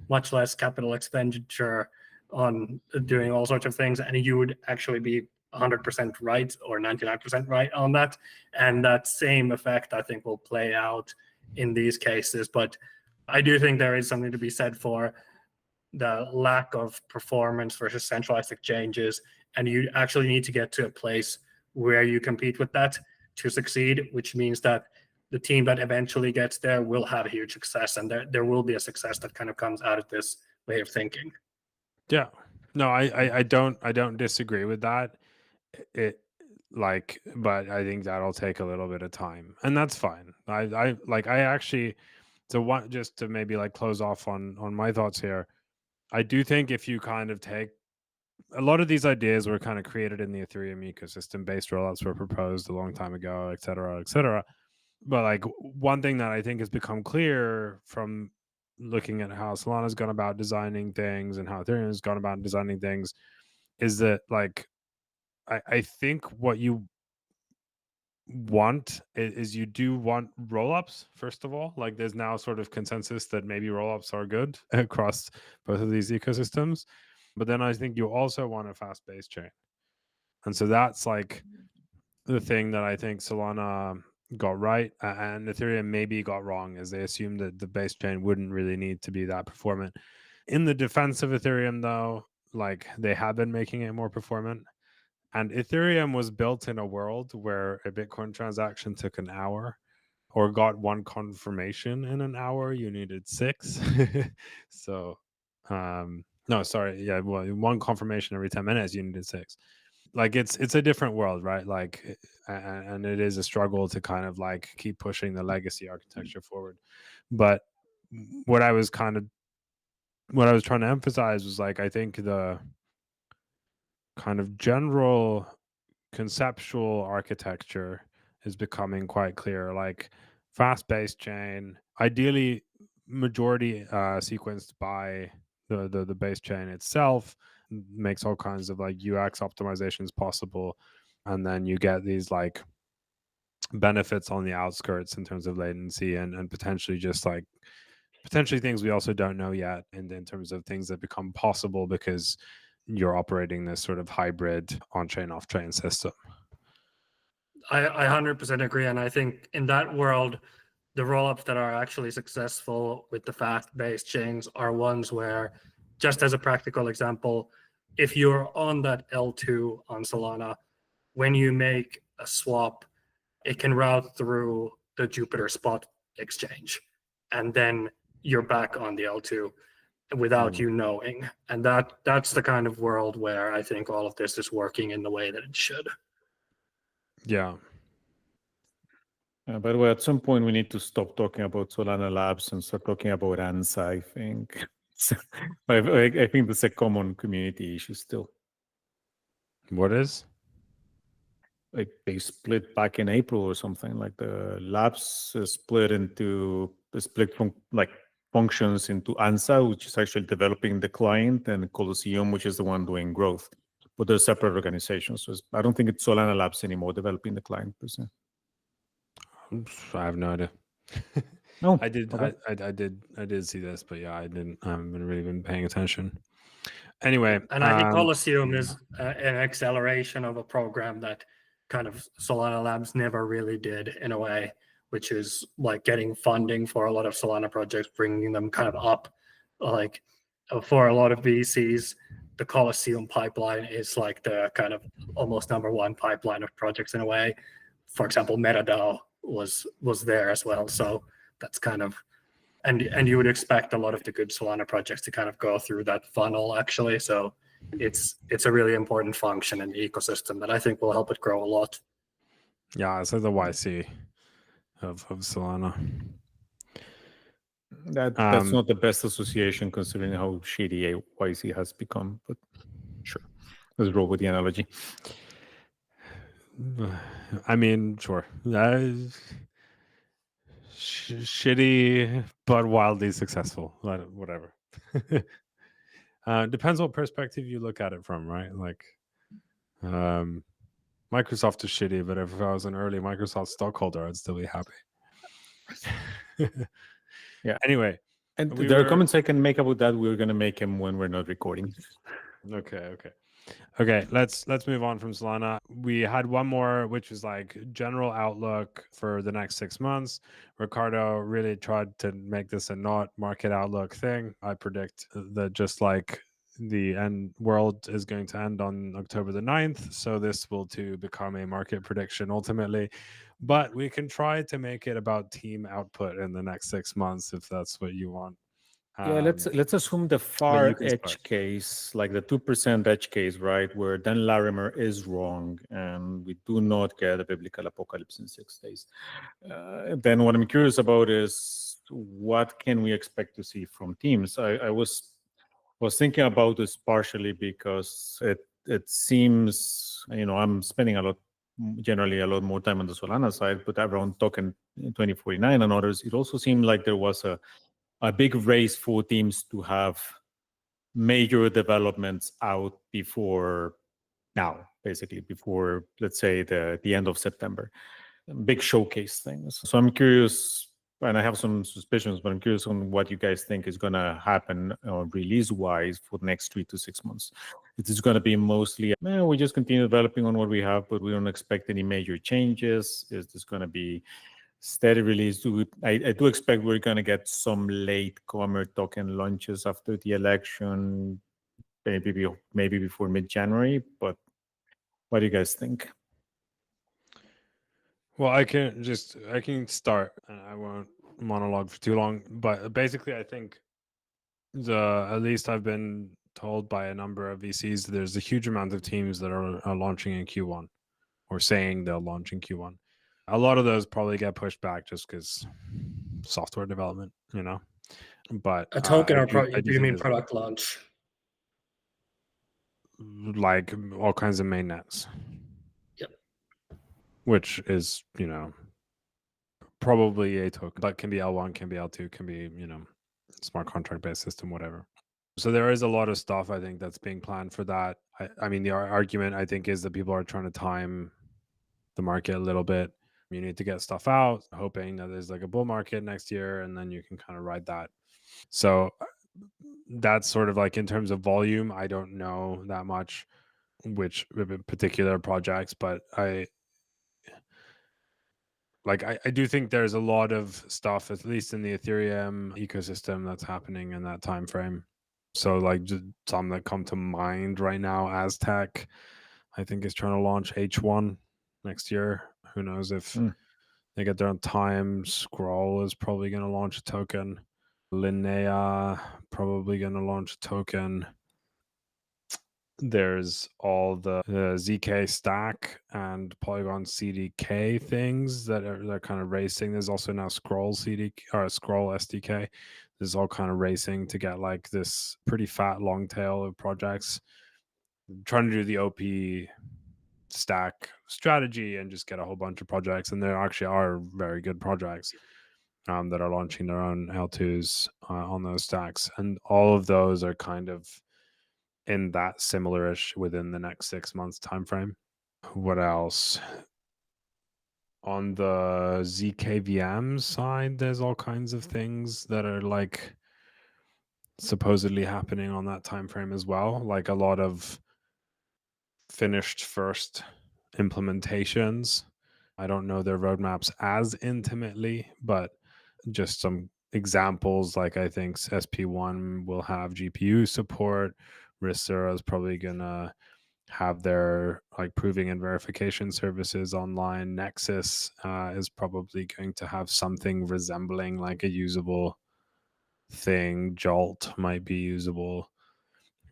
much less capital expenditure on doing all sorts of things, and you would actually be 100% right or 99% right on that. And that same effect, I think, will play out in these cases. But I do think there is something to be said for the lack of performance versus centralized exchanges. And you actually need to get to a place where you compete with that to succeed, which means that the team that eventually gets there will have a huge success, and there will be a success that kind of comes out of this way of thinking. Yeah. No, I don't disagree with that. But I think that'll take a little bit of time, and that's fine. I actually, just to maybe like close off on my thoughts here, I do think if you kind of take a lot of these ideas were kind of created in the Ethereum ecosystem, based rollouts were proposed a long time ago, et cetera, et cetera. But like one thing that I think has become clear from looking at how Solana's gone about designing things and how Ethereum has gone about designing things is that like I think what you want is you do want rollups, first of all. Like there's now sort of consensus that maybe rollups are good across both of these ecosystems. But then I think you also want a fast base chain. And so that's like the thing that I think Solana got right and Ethereum maybe got wrong, is they assumed that the base chain wouldn't really need to be that performant. In the defense of Ethereum, though, like they have been making it more performant. And Ethereum was built in a world where a Bitcoin transaction took an hour, or got one confirmation in an hour, you needed 6. So, no, sorry. Yeah, well, one confirmation every 10 minutes, you needed 6. Like it's a different world, right? Like, and it is a struggle to kind of like keep pushing the legacy architecture forward. But what I was trying to emphasize was like, I think the kind of general conceptual architecture is becoming quite clear. Like fast base chain, ideally majority sequenced by the base chain itself, makes all kinds of like UX optimizations possible, and then you get these like benefits on the outskirts in terms of latency and potentially just like things we also don't know yet in terms of things that become possible because you're operating this sort of hybrid on-chain off-chain system. I 100% agree. And I think in that world, the rollups that are actually successful with the fast-based chains are ones where, just as a practical example, if you're on that L2 on Solana, when you make a swap, it can route through the Jupiter spot exchange, and then you're back on the L2 without you knowing. And that's the kind of world where I think all of this is working in the way that it should. Yeah. By the way, at some point we need to stop talking about Solana Labs and start talking about ANSA, I think. I think that's a common community issue still. What is? Like they split back in April or something. Like the labs split from like functions into ANSA, which is actually developing the client, and Colosseum, which is the one doing growth. But they're separate organizations. So I don't think it's Solana Labs anymore developing the client per se. I have no idea. No, I did. okay. I did see this, but yeah, I haven't really been paying attention. Anyway, And I think Colosseum is an acceleration of a program that kind of Solana Labs never really did in a way, which is like getting funding for a lot of Solana projects, bringing them kind of up. Like for a lot of VCs, the Colosseum pipeline is like the kind of almost number one pipeline of projects in a way. For example, MetaDAO was there as well. So that's kind of, and you would expect a lot of the good Solana projects to kind of go through that funnel actually. So it's a really important function in the ecosystem that I think will help it grow a lot. yeah, it's like the YC of Solana. That's not the best association considering how shitty YC has become, but sure. Let's roll with the analogy. I mean, sure. Shitty, but wildly successful. Whatever. Depends what perspective you look at it from, right? Like, Microsoft is shitty, but if I was an early Microsoft stockholder, I'd still be happy. Yeah. Anyway, and there are comments I can make about that. We're gonna make them when we're not recording. Okay, let's move on from Solana. We had one more, which was like general outlook for the next 6 months. Ricardo really tried to make this a not market outlook thing. I predict that just like the end world is going to end on October the 9th, so this will too become a market prediction ultimately. But we can try to make it about team output in the next 6 months if that's what you want. Yeah, let's assume the far edge case, like the 2% edge case, right, where Dan Larimer is wrong and we do not get a biblical apocalypse in 6 days. Then what I'm curious about is what can we expect to see from teams? I was thinking about this partially because it seems, I'm spending generally a lot more time on the Solana side, but around Token 2049 and others, it also seemed like there was a big race for teams to have major developments out before now, basically before, let's say, the end of September. Big showcase things. So I'm curious, and I have some suspicions, but I'm curious on what you guys think is going to happen release-wise for the next 3 to 6 months. It is going to be mostly, we just continue developing on what we have, but we don't expect any major changes. Is this going to be steady release? I do expect we're going to get some latecomer token launches after the election, maybe before mid-January. But what do you guys think? Well, I can start, and I won't monologue for too long. But basically, I think at least I've been told by a number of VCs there's a huge amount of teams that are launching in Q1 or saying they'll launch in Q1. A lot of those probably get pushed back just because software development, But a token do you mean product launch? Like all kinds of mainnets. Yep. Which is, probably a token, but can be L1, can be L2, can be, smart contract based system, whatever. So there is a lot of stuff I think that's being planned for that. I mean, the argument I think is that people are trying to time the market a little bit. You need to get stuff out, hoping that there's like a bull market next year, and then you can kind of ride that. So that's sort of like in terms of volume, I don't know that much which particular projects, but like I do think there's a lot of stuff, at least in the Ethereum ecosystem, that's happening in that time frame. So like just some that come to mind right now, Aztec, I think is trying to launch H1 next year. Who knows if they get there on time. Scroll is probably going to launch a token. Linnea probably going to launch a token. There's all the ZK stack and Polygon CDK things they're kind of racing. There's also now Scroll CDK or Scroll SDK. This is all kind of racing to get like this pretty fat long tail of projects trying to do the OP stack strategy and just get a whole bunch of projects. And there actually are very good projects that are launching their own L2s on those stacks, and all of those are kind of in that similar-ish within the next 6 months time frame. What else? On the ZKVM side, there's all kinds of things that are like supposedly happening on that time frame as well, like a lot of finished first implementations. I don't know their roadmaps as intimately, but just some examples, like I think SP1 will have GPU support. Risera is probably gonna have their like proving and verification services online. Nexus is probably going to have something resembling like a usable thing. Jolt might be usable.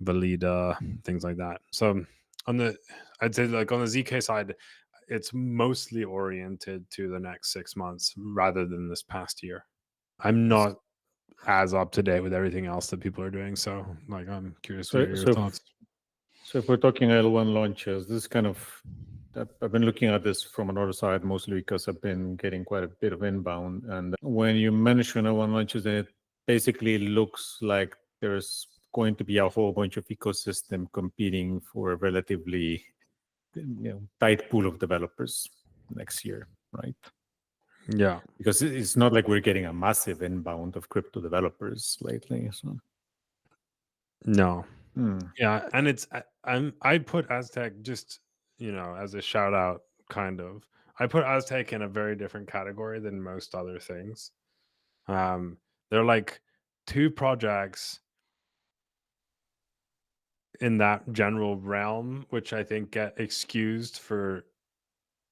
Valida, things like that. So I'd say like on the ZK side, it's mostly oriented to the next 6 months rather than this past year. I'm not as up to date with everything else that people are doing, so like I'm curious to hear your thoughts. So if we're talking L1 launches, this kind of, I've been looking at this from another side mostly because I've been getting quite a bit of inbound. And when you mention L1 launches, it basically looks like there's going to be a whole bunch of ecosystem competing for a relatively tight pool of developers next year, right? Yeah, because it's not like we're getting a massive inbound of crypto developers lately. So no, yeah, and it's I put Aztec just as a shout out, kind of. I put Aztec in a very different category than most other things. They're like two projects in that general realm, which I think get excused for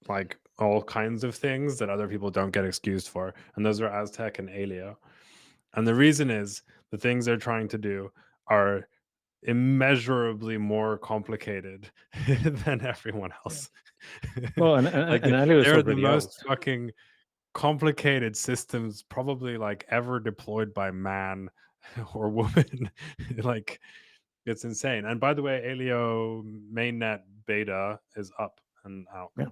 like all kinds of things that other people don't get excused for. And those are Aztec and Alio. And the reason is the things they're trying to do are immeasurably more complicated than everyone else. Well, and like Alio is they're the already most out. fucking complicated systems probably like ever deployed by man or woman. Like it's insane. And by the way, Alio mainnet beta is up and out. Yeah.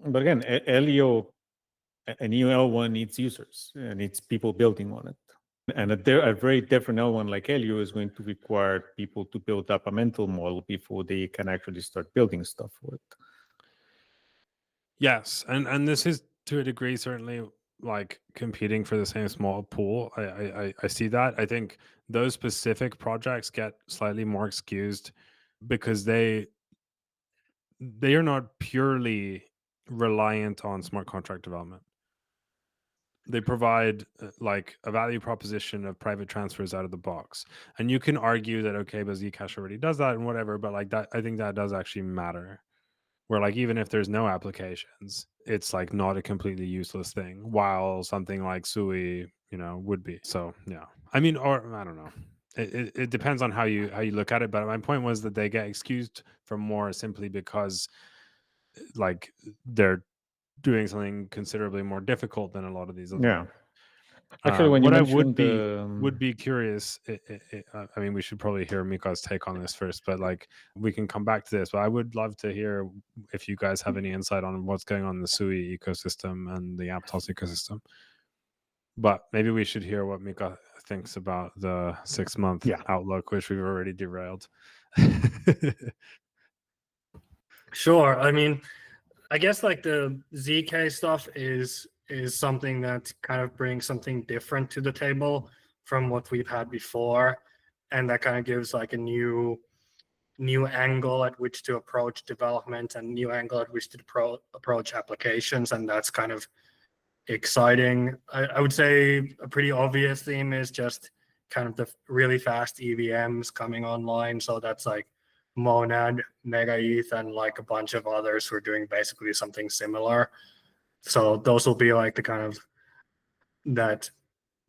But again, Alio, a new L1 needs users, needs people building on it. And a very different L1 like Alio is going to require people to build up a mental model before they can actually start building stuff for it. Yes, and this is to a degree certainly like competing for the same small pool. I see that. I think those specific projects get slightly more excused because they are not purely reliant on smart contract development. They provide like a value proposition of private transfers out of the box. And you can argue that okay, but Zcash already does that and whatever, but like that, I think that does actually matter. Where like even if there's no applications, it's like not a completely useless thing, while something like Sui would be. So yeah, I mean, or I don't know, it depends on how you look at it, but my point was that they get excused for more simply because like they're doing something considerably more difficult than a lot of these other Yeah. Actually, when you what I mentioned would be curious. I mean, we should probably hear Mika's take on this first, but like we can come back to this. But I would love to hear if you guys have any insight on what's going on in the Sui ecosystem and the Aptos ecosystem. But maybe we should hear what Mika thinks about the 6-month outlook, which we've already derailed. Sure. I mean, I guess like the ZK stuff is something that kind of brings something different to the table from what we've had before, and that kind of gives like a new new angle at which to approach development and new angle at which to approach applications, and that's kind of exciting. I would say a pretty obvious theme is just kind of the really fast EVMs coming online. So that's like Monad, Mega ETH, and like a bunch of others who are doing basically something similar. So those will be like the kind of that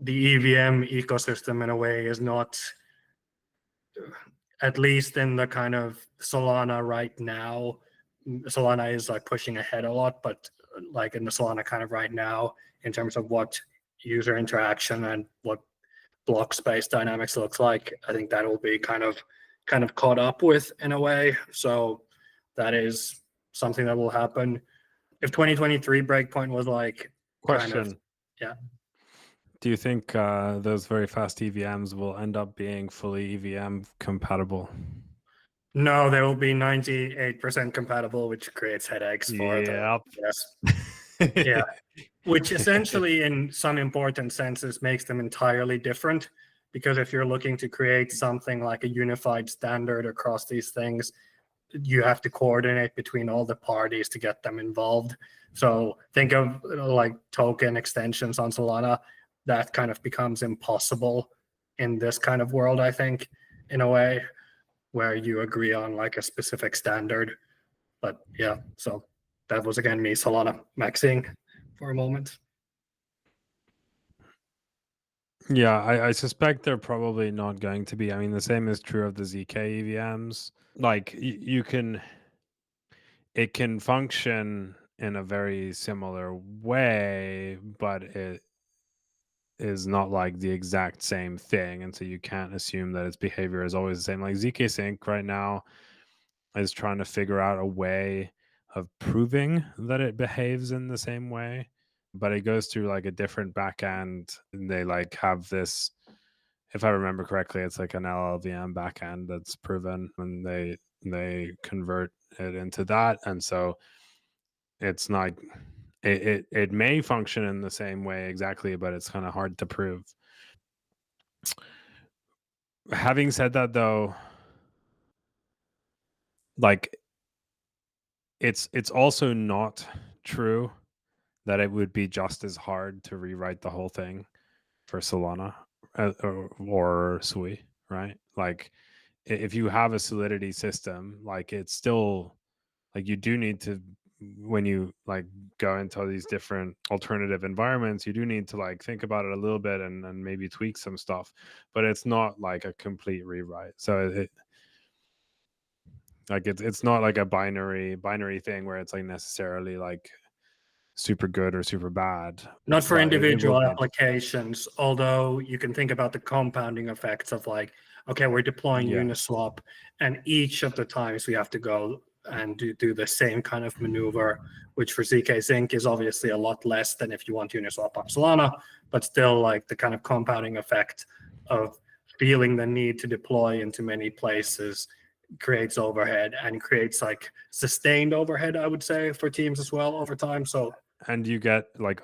the EVM ecosystem in a way is not, at least in the kind of Solana right now. Solana is like pushing ahead a lot, but like in the Solana kind of right now, in terms of what user interaction and what block space dynamics looks like, I think that will be kind of caught up with in a way. So that is something that will happen. If 2023 breakpoint was like Question. yeah. Do you think those very fast EVMs will end up being fully EVM compatible? No, they will be 98% compatible, which creates headaches for Yep. yes. Yeah. Which essentially, in some important senses, makes them entirely different. Because if you're looking to create something like a unified standard across these things, you have to coordinate between all the parties to get them involved. So think of like token extensions on Solana. That kind of becomes impossible in this kind of world, I think, in a way, where you agree on like a specific standard. But yeah, so that was again me Solana maxing for a moment. Yeah, I suspect they're probably not going to be. I mean, the same is true of the ZK EVMs. Like you can, it can function in a very similar way, but it is not like the exact same thing, and so you can't assume that its behavior is always the same. Like ZK Sync right now is trying to figure out a way of proving that it behaves in the same way, but it goes through like a different backend, and they like have this, if I remember correctly, it's like an LLVM backend that's proven, and they convert it into that, and so it's not, it may function in the same way exactly, but it's kind of hard to prove. Having said that, though, like it's also not true that it would be just as hard to rewrite the whole thing for Solana or Sui, right? Like if you have a Solidity system, like it's still like you do need to, when you like go into these different alternative environments, you do need to like think about it a little bit and maybe tweak some stuff, but it's not like a complete rewrite. So it's not like a binary thing where it's like necessarily like super good or super bad. Not for But individual applications, although you can think about the compounding effects of like, okay, we're deploying Uniswap, and each of the times we have to go and do the same kind of maneuver, which for ZK Sync is obviously a lot less than if you want Uniswap on Solana, but still like the kind of compounding effect of feeling the need to deploy into many places creates overhead and creates like sustained overhead, I would say, for teams as well over time. So and you get like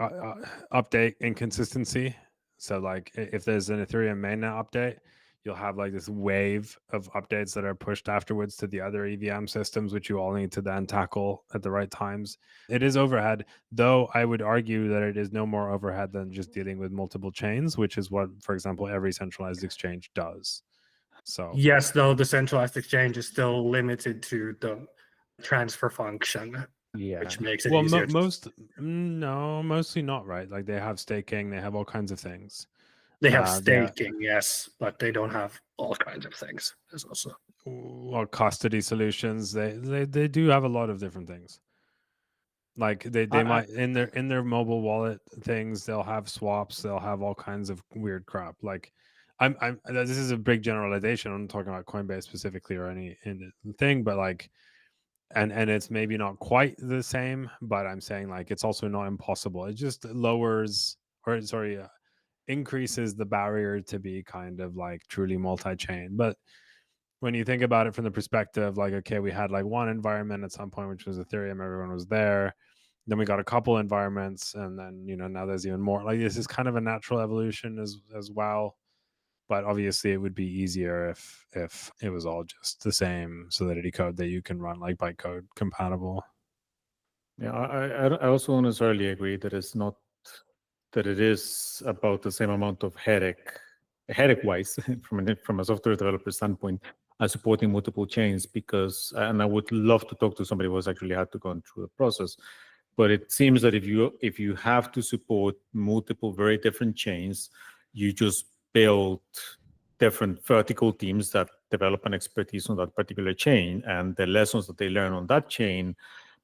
update inconsistency. So like if there's an Ethereum mainnet update, you'll have like this wave of updates that are pushed afterwards to the other EVM systems, which you all need to then tackle at the right times. It is overhead, though I would argue that it is no more overhead than just dealing with multiple chains, which is what, for example, every centralized exchange does. So yes, though the centralized exchange is still limited to the transfer function, which makes it easier. Mostly not, right? Like they have staking, they have all kinds of things. They have staking, yes, but they don't have all kinds of things. There's also custody solutions. They do have a lot of different things. Like they might in their mobile wallet things, they'll have swaps, they'll have all kinds of weird crap. Like I'm this is a big generalization. I'm not talking about Coinbase specifically or any thing, but like and it's maybe not quite the same, but I'm saying like it's also not impossible. It just increases the barrier to be kind of like truly multi-chain. But when you think about it from the perspective like, okay, we had like one environment at some point, which was Ethereum, everyone was there. Then we got a couple environments, and then now there's even more. Like this is kind of a natural evolution as well. but obviously it would be easier if it was all just the same Solidity code that you can run like bytecode compatible. Yeah, I also don't necessarily agree that it's not that it is about the same amount of headache-wise from a software developer standpoint as supporting multiple chains, because, and I would love to talk to somebody who's actually had to go through the process, but it seems that if you have to support multiple very different chains, you just build different vertical teams that develop an expertise on that particular chain, and the lessons that they learn on that chain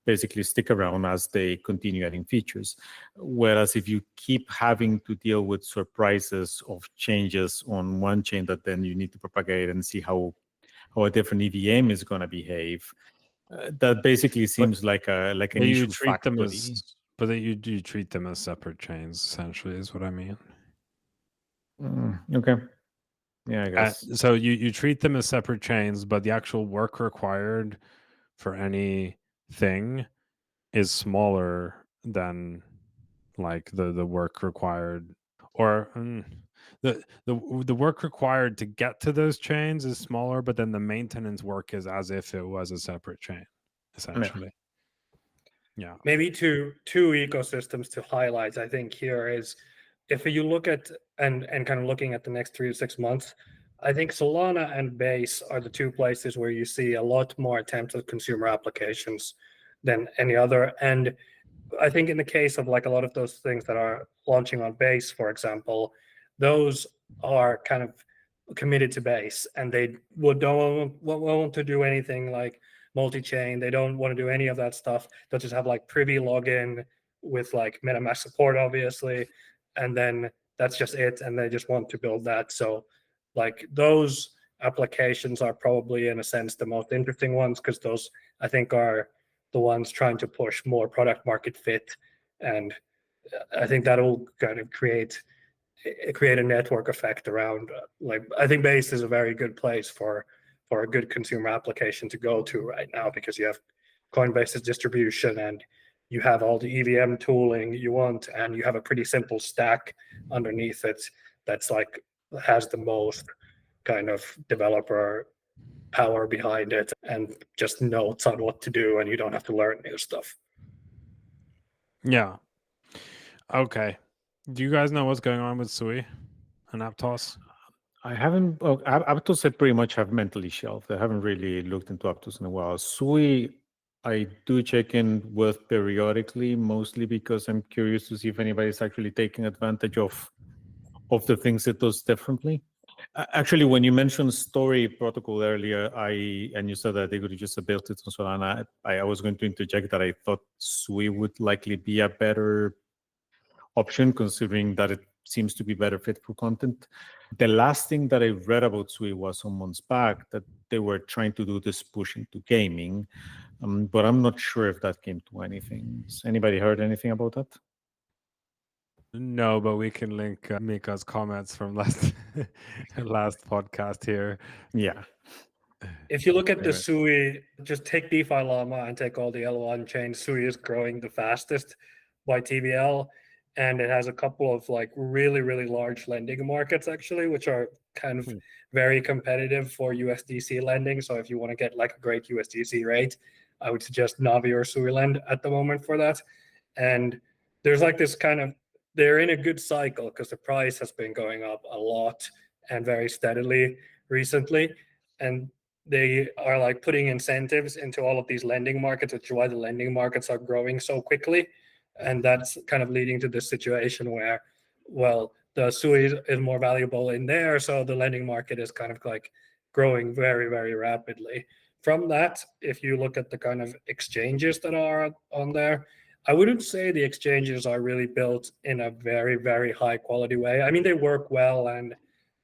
basically stick around as they continue adding features. Whereas if you keep having to deal with surprises of changes on one chain that then you need to propagate and see how a different EVM is going to behave, that basically seems like an issue factory. But that you treat them as separate chains, essentially, is what I mean. Okay. Yeah, I guess. So you treat them as separate chains, but the actual work required for anything is smaller than like the work required, or the work required to get to those chains is smaller, but then the maintenance work is as if it was a separate chain, essentially. Yeah. Maybe two ecosystems to highlight, I think, here is if you look at and kind of looking at the next 3 to 6 months, I think Solana and Base are the two places where you see a lot more attempts at consumer applications than any other. And I think in the case of like a lot of those things that are launching on Base, for example, those are kind of committed to Base, and they don't want to do anything like multi-chain. They don't want to do any of that stuff. They'll just have like privy login with like MetaMask support, obviously, and then that's just it. And they just want to build that. So like those applications are probably in a sense the most interesting ones, because those I think are the ones trying to push more product market fit. And I think that'll kind of create a network effect around like I think Base is a very good place for a good consumer application to go to right now, because you have Coinbase's distribution and you have all the EVM tooling you want, and you have a pretty simple stack underneath it that's like has the most kind of developer power behind it and just notes on what to do, and you don't have to learn new stuff. Yeah. Okay. Do you guys know what's going on with Sui and Aptos? I haven't. Aptos I pretty much have mentally shelved. I haven't really looked into Aptos in a while. Sui, I do check in with periodically, mostly because I'm curious to see if anybody's actually taking advantage of the things it does differently. Actually, when you mentioned Story Protocol earlier, and you said that they could have just built it on Solana, I was going to interject that I thought Sui would likely be a better option, considering that it seems to be better fit for content. The last thing that I read about Sui was some months back that they were trying to do this push into gaming, but I'm not sure if that came to anything. Has anybody heard anything about that? No, but we can link Mika's comments from last podcast here. Yeah. If you look at the Sui, just take DeFi Llama and take all the L1 chains, Sui is growing the fastest by TVL. And it has a couple of like really, really large lending markets actually, which are kind of very competitive for USDC lending. So if you want to get like a great USDC rate, I would suggest Navi or SuiLend at the moment for that. And there's like this kind of, they're in a good cycle because the price has been going up a lot and very steadily recently. And they are like putting incentives into all of these lending markets, which is why the lending markets are growing so quickly. And that's kind of leading to this situation where, well, the Sui is more valuable in there, so the lending market is kind of like growing very, very rapidly. From that, if you look at the kind of exchanges that are on there, I wouldn't say the exchanges are really built in a very, very high quality way. I mean, they work well, and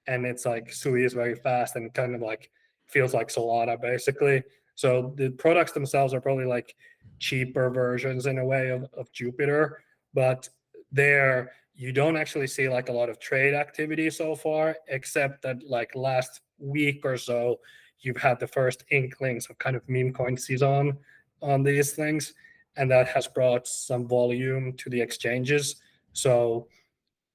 it's like Sui is very fast and kind of like feels like Solana basically. So the products themselves are probably like cheaper versions in a way of Jupiter, but there you don't actually see like a lot of trade activity so far, except that like last week or so, you've had the first inklings of kind of meme coin season on these things, and that has brought some volume to the exchanges. So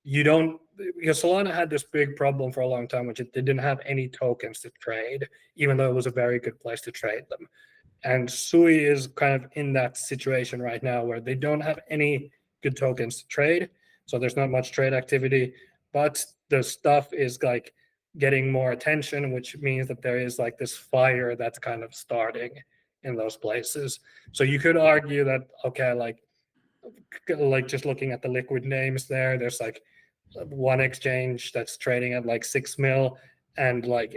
you don't because Solana had this big problem for a long time, which it didn't have any tokens to trade, even though it was a very good place to trade them. And Sui is kind of in that situation right now where they don't have any good tokens to trade. So there's not much trade activity, but the stuff is like getting more attention, which means that there is like this fire that's kind of starting in those places. So you could argue that, okay, like just looking at the liquid names there's like one exchange that's trading at like 6 mil. And like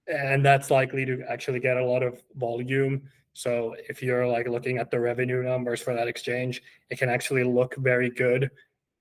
and that's likely to actually get a lot of volume. So if you're like looking at the revenue numbers for that exchange, it can actually look very good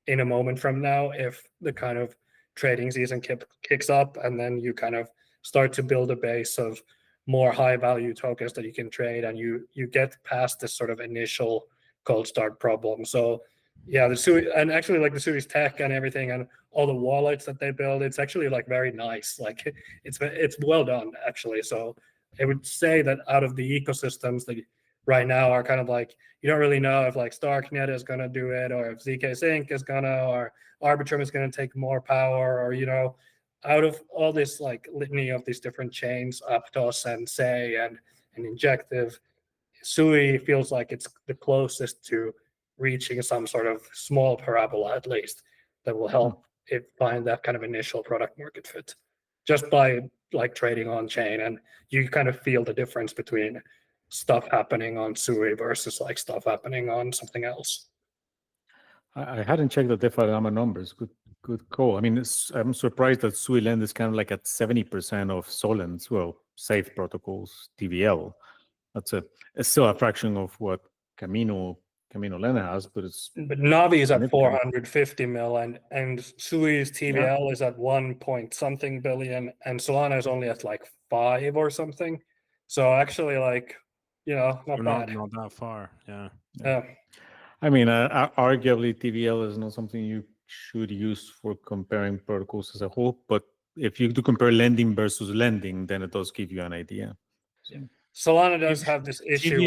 in a moment from now if the kind of trading season kicks up, and then you kind of start to build a base of more high value tokens that you can trade, and you get past this sort of initial cold start problem. So yeah, the Sui, and actually like the Sui's tech and everything and all the wallets that they build, it's actually like very nice. Like it's well done actually. So I would say that out of the ecosystems that right now are kind of like, you don't really know if like Starknet is going to do it, or if ZK Sync is gonna, or Arbitrum is going to take more power, or out of all this like litany of these different chains, Aptos and Say and Injective, Sui feels like it's the closest to reaching some sort of small parabola, at least, that will help it find that kind of initial product market fit just by like trading on chain. And you kind of feel the difference between stuff happening on Sui versus like stuff happening on something else. I hadn't checked the DeFi Llama numbers. Good call. I mean, I'm surprised that Sui Land is kind of like at 70% of Solon's, safe protocols, TVL. That's still a fraction of what Camino Lena has, but Navi is at 450 mil, and Sui's TVL is at 1 point something billion, and Solana is only at like 5 or something. So actually, like, not bad. Not that far. Yeah. I mean, arguably TVL is not something you should use for comparing protocols as a whole, but if you do compare lending versus lending, then it does give you an idea. So. Solana does have this issue.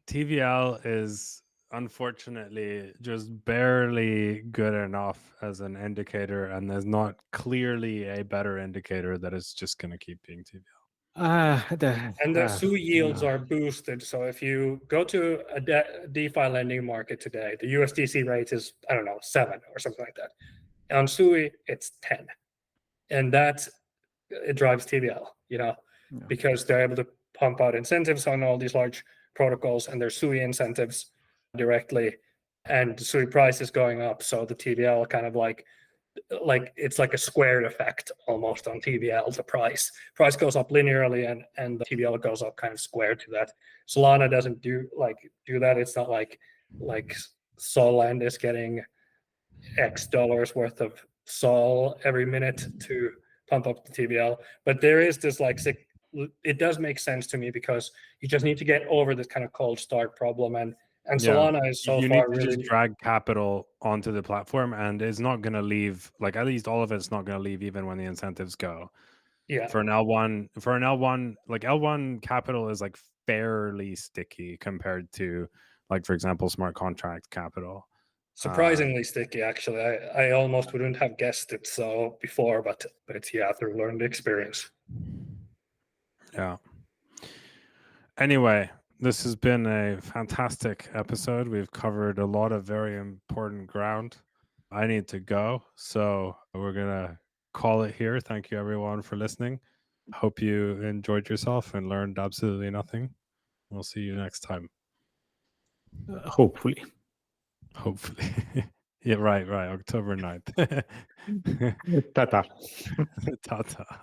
TVL is unfortunately just barely good enough as an indicator, and there's not clearly a better indicator that is just going to keep being TVL. And the Sui yields are boosted. So if you go to a DeFi lending market today, the USDC rate is, I don't know, 7 or something like that. On Sui, it's 10. And it drives TVL, because they're able to pump out incentives on all these large protocols, and there's Sui incentives directly, and the Sui price is going up. So the TVL kind of like it's like a squared effect almost on TVL. The price goes up linearly, and the TVL goes up kind of squared to that. Solana doesn't do that. It's not like Solend is getting X dollars worth of Sol every minute to pump up the TVL, but there is this it does make sense to me, because you just need to get over this kind of cold start problem, and Solana is so you far need to really just drag capital onto the platform, and it's not going to leave, like at least all of it's not going to leave even when the incentives go. Yeah. For an L1, like L1 capital is like fairly sticky compared to, like, for example, smart contract capital. Surprisingly sticky, actually. I almost wouldn't have guessed it so before, but yeah, through learned experience. Yeah. Anyway, this has been a fantastic episode. We've covered a lot of very important ground. I need to go, so we're gonna call it here. Thank you everyone for listening. Hope you enjoyed yourself and learned absolutely nothing. We'll see you next time. Hopefully. Yeah, right. October 9th. Ta-ta. Ta-ta.